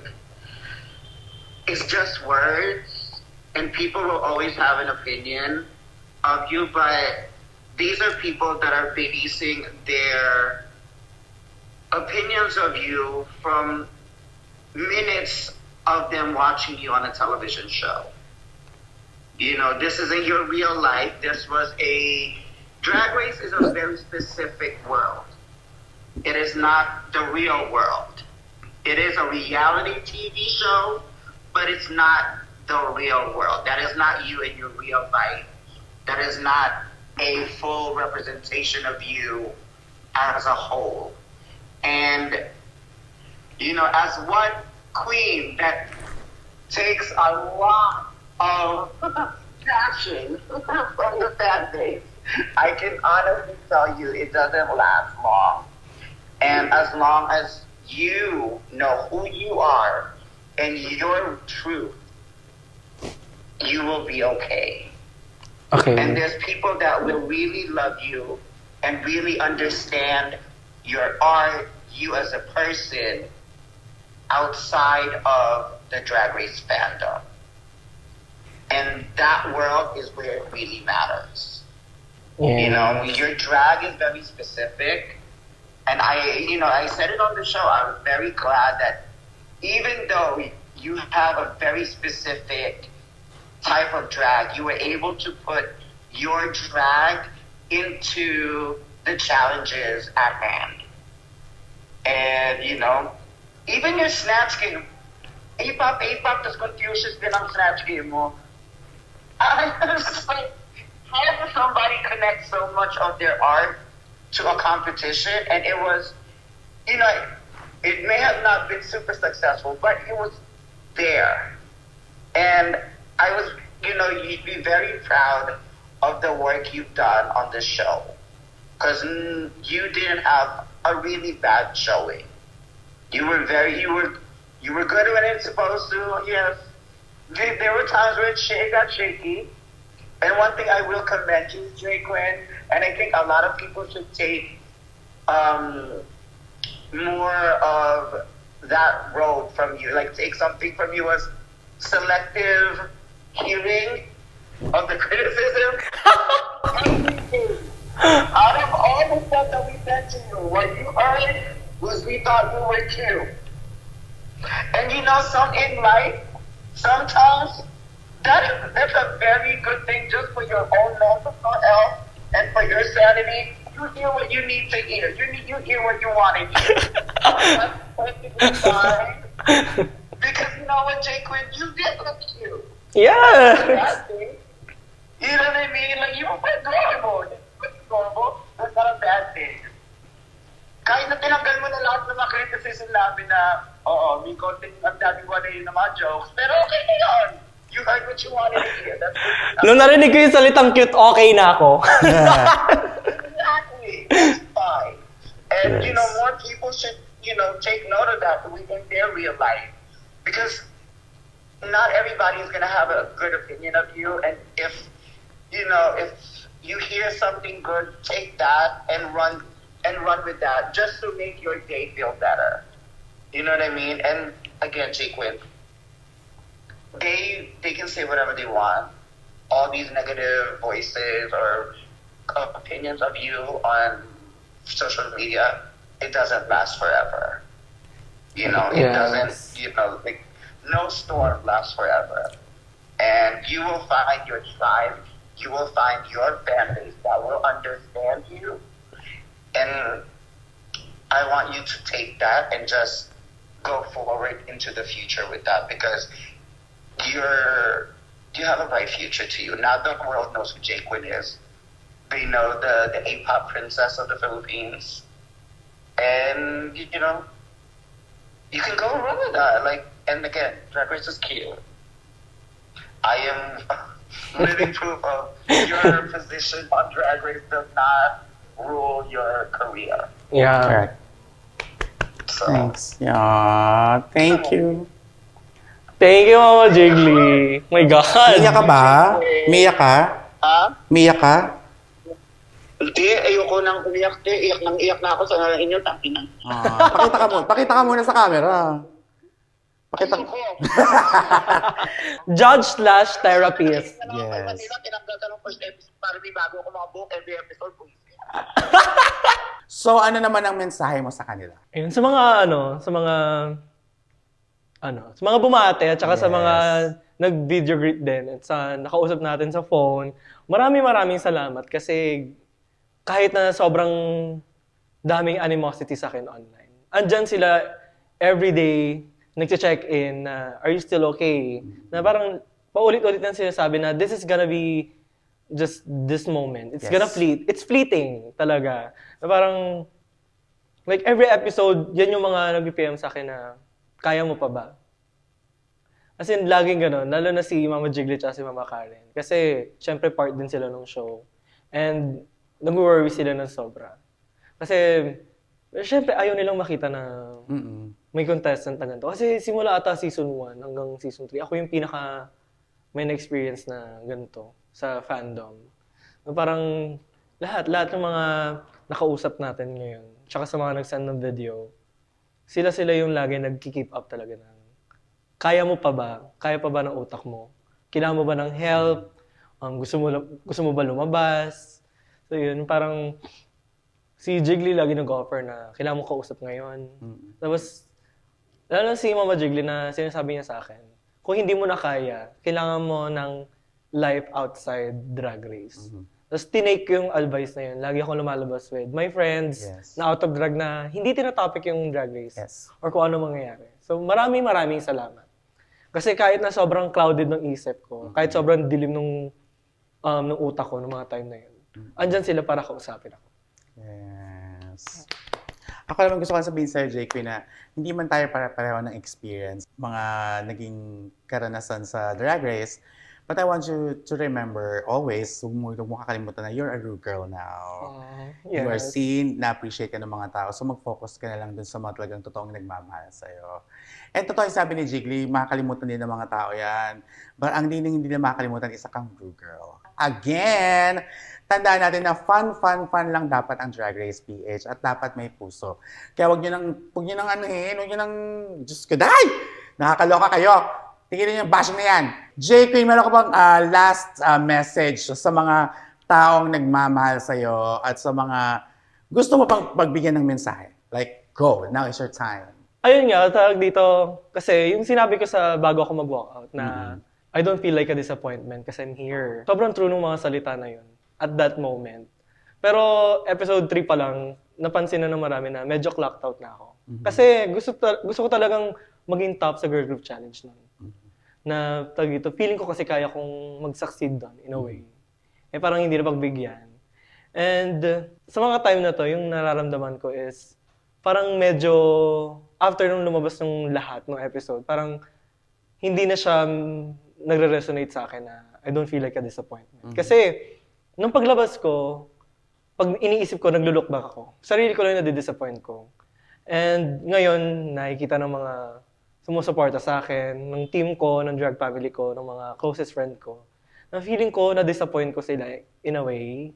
S10: it's just words, and people will always have an opinion of you, but these are people that are basing their opinions of you from minutes of them watching you on a television show. You know, this isn't your real life. Drag Race is a very specific world. It is not the real world. It is a reality TV show, but it's not the real world. That is not you in your real life. That is not a full representation of you as a whole. And you know, as one queen that takes a lot of passion from the fan base, I can honestly tell you it doesn't last long. And as long as you know who you are and your truth, you will be okay.
S3: Okay.
S10: And there's people that will really love you and really understand your art, you as a person, outside of the Drag Race fandom. And that world is where it really matters.
S3: Yeah.
S10: You know, your drag is very specific. And I said it on the show, I was very glad that even though you have a very specific type of drag, you were able to put your drag into the challenges at hand. And, you know, even your snatch game, A-pop, tas Confucius din ang snatch game mo. I was just like, how does somebody connect so much of their art to a competition? And it was, you know, it may have not been super successful, but it was there. And I was, you know, you'd be very proud of the work you've done on the show. Because you didn't have a really bad showing. You were good when it's supposed to, yes. There were times where it got shaky. And one thing I will commend you, J. Quinn, and I think a lot of people should take more of that road from you. Like, take something from you as selective hearing of the criticism. Out of all the stuff that we said to you, what you heard was we thought you were cute. And you know, in life, sometimes that's a very good thing just for your own mental health and for your sanity. You hear what you need to hear. You hear what you want to hear. That's perfectly fine. Because you know what, J. Quinn, you did look cute.
S3: Yeah.
S10: You know what I mean? Like, you were adorable. That's not a bad thing. Kahit na tinanggal mo na lahat ng mga criticism namin na, oo, may konting ang dami wala yun na mga jokes, pero okay na yun. You heard what you wanted to hear. That's what
S3: Nung narinig ko yung salitang cute, okay na ako.
S10: Exactly. It's fine. And, you know, more people should, you know, take note of that in their real life. Because not everybody is going to have a good opinion of you. And if you hear something good, take that and run with that just to make your day feel better. You know what I mean? And again, Jaquin, they can say whatever they want. All these negative voices or opinions of you on social media, it doesn't last forever. You know, it doesn't, you know, like, no storm lasts forever. And you will find your tribe, you will find your fan base that will understand you. And I want you to take that and just go forward into the future with that, because you have a bright future to you. Now the world knows who Jaquin is. They know the A-pop princess of the Philippines. And, you know, you can go and run with that. Like, and again, Drag Race is cute. I am living proof of your position on Drag Race does not rule your career.
S3: Yeah.
S2: Correct.
S10: So,
S2: Thanks. Yeah, thank you.
S3: Thank you, Mama Jiggly. My God.
S2: Miya ka ba? Miya ka?
S10: ha?
S2: Miya ka?
S10: Hindi, ayoko nang umiyak. Iyak na ako sa inyo, takinan.
S2: Pakita ka muna sa camera. Pakita
S10: Ayoko.
S3: Judge/therapist.
S2: Yes.
S10: Manila, tinanggal ka ng first episode para may bago ako mga book every episode.
S2: So, ano naman ang mensahe mo sa kanila?
S3: Ayun, sa mga sa mga bumate at saka sa mga nag-video greet din at sa nakausap natin sa phone, maraming salamat kasi kahit na sobrang daming animosity sa akin online, andyan sila everyday, nagche-check-in na, are you still okay? Na parang paulit-ulit na sinasabi na this is gonna be just this moment. It's gonna fleet. It's fleeting talaga. Na parang, like every episode, yan yung mga nag-PM sa akin na, kaya mo pa ba? As in, laging gano'n. Lalo na si Mama Jiggly at si Mama Karen. Kasi, syempre, part din sila ng show. And, nag-worry sila ng sobra. Kasi, syempre, ayaw nilang makita na may contestant na ganito. Kasi, simula ata season 1 hanggang season 3, ako yung pinaka may na-experience na ganito sa fandom. Na parang, lahat ng mga nakausap natin ngayon, tsaka sa mga nag-send ng video, sila yung lagi nag-keep up talaga ng kaya mo pa ba? Kaya pa ba ng utak mo? Kailangan mo ba ng help? Gusto mo ba lumabas? So yun, parang si Jiggly lagi nag-offer na kailangan mo kausap ngayon. Tapos, lalo si Mama Jiggly na sinasabi niya sa akin, kung hindi mo na kaya, kailangan mo ng life outside Drag Race. Tapos tinake ko yung advice na yun. Lagi akong lumalabas with my friends na out of drag na hindi tinatopic yung Drag Race or kung ano mangyayari. So maraming salamat. Kasi kahit na sobrang clouded ng isip ko, kahit sobrang dilim ng utak ko ng mga time na yun, andyan sila para kausapin ako.
S2: Yes. Ako naman gusto ko sabihin sa'yo, Jaquin, na hindi man tayo pareho ng experience, mga naging karanasan sa Drag Race, but I want you to remember always, huwag mo kakalimutan na you're a rude girl now. You are seen, na-appreciate ka ng mga tao, so mag-focus ka na lang dun sa mga talagang totoong nagmamahal sa'yo. And totoo yung sabi ni Jiggly, makakalimutan din ng mga tao yan. But ang hindi na makakalimutan, isa kang rude girl. Again, tandaan natin na fun lang dapat ang Drag Race PH at dapat may puso. Kaya huwag nyo nang anuhin, huwag nyo nang, Diyos ko, dahi! Nakakaloka kayo. Tingnan yung bashing na yan. Jaquin, meron ka bang last message sa mga taong nagmamahal sa'yo at sa mga gusto mo pang pagbigyan ng mensahe? Like, go. Now is your time.
S3: Ayun nga, tawag dito, kasi yung sinabi ko sa bago ako mag-walkout na I don't feel like a disappointment kasi I'm here. Sobrang true ng mga salita na yun at that moment. Pero episode 3 pa lang, napansin na ng marami na medyo clocked out na ako. Kasi gusto ko talagang maging top sa Girl Group Challenge nun. Na tawag dito, feeling ko kasi kaya kong mag-succeed doon in a way. Eh parang hindi na pagbigyan. And sa mga time na to, yung nararamdaman ko is parang medyo after nung lumabas ng lahat ng episode, parang hindi na siya nagre-resonate sa akin na I don't feel like a disappointment. Kasi nung paglabas ko, pag iniisip ko, naglo-look back ako. Sarili ko lang na-disappoint ko. And ngayon, nakikita ng mga sumusuporta sa akin, ng team ko, ng drag family ko, ng mga closest friend ko, na feeling ko na-disappoint ko sila in a way.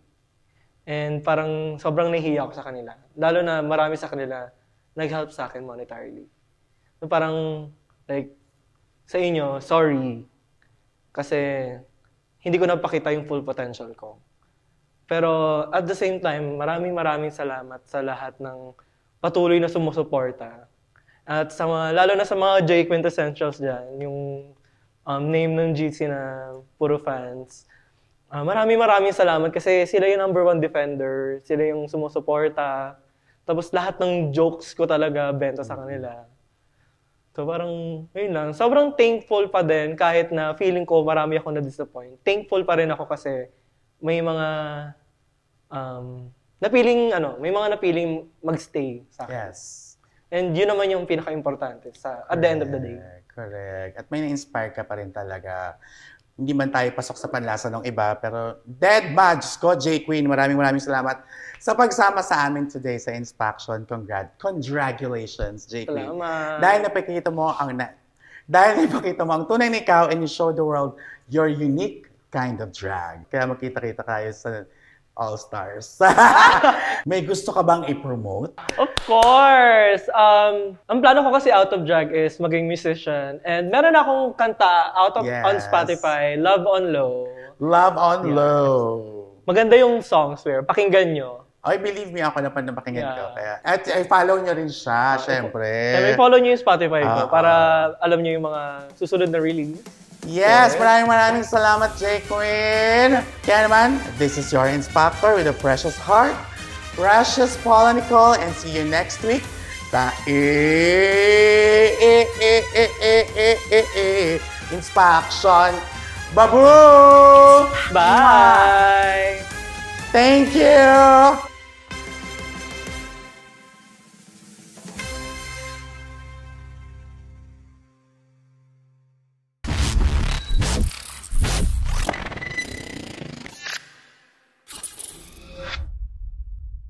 S3: And parang sobrang nahihiya ako sa kanila. Lalo na marami sa kanila nag-help sa akin monetarily. So parang, like, sa inyo, sorry. Kasi hindi ko napakita yung full potential ko. Pero at the same time, maraming salamat sa lahat ng patuloy na sumusuporta. At sa mga, lalo na sa mga J Quintessentials dyan, yung name ng GC na puro fans. Maraming salamat kasi sila yung #1 defender, sila yung sumusuporta. Tapos lahat ng jokes ko talaga benta sa kanila. So parang, yun lang. Sobrang thankful pa din kahit na feeling ko marami ako na-disappoint. Thankful pa rin ako kasi may mga may mga napiling magstay sa akin.
S2: Yes.
S3: And yun naman yung pinaka-importante at the end of the day.
S2: Correct. At may na-inspire ka pa rin talaga. Hindi man tayo pasok sa panlasa ng iba, pero Dead Badge ko, J Queen, maraming salamat sa pagsama sa amin today sa Inspaction. Congratulations, J Queen.
S3: Salamat.
S2: Dahil napakita mo ang tunay na ikaw and you show the world your unique kind of drag. Kaya magkita-kita kayo sa All-Stars. May gusto ka bang i-promote?
S3: Of course! Ang plano ko kasi out of drag is maging musician. And meron akong kanta on Spotify, Love on Low.
S2: Love on Low.
S3: Maganda yung songs, pakinggan nyo.
S2: I believe me, ako na napakinggan ko. Kaya, at i-follow nyo rin siya, syempre.
S3: Kaya follow nyo yung Spotify ko para alam nyo yung mga susunod na release.
S2: Yes, maraming salamat, J Queen. Kaya naman, this is your Inspector with a precious heart, Precious Paula Nicole, and see you next week sa Inspection. Babu!
S3: Bye!
S2: Thank you!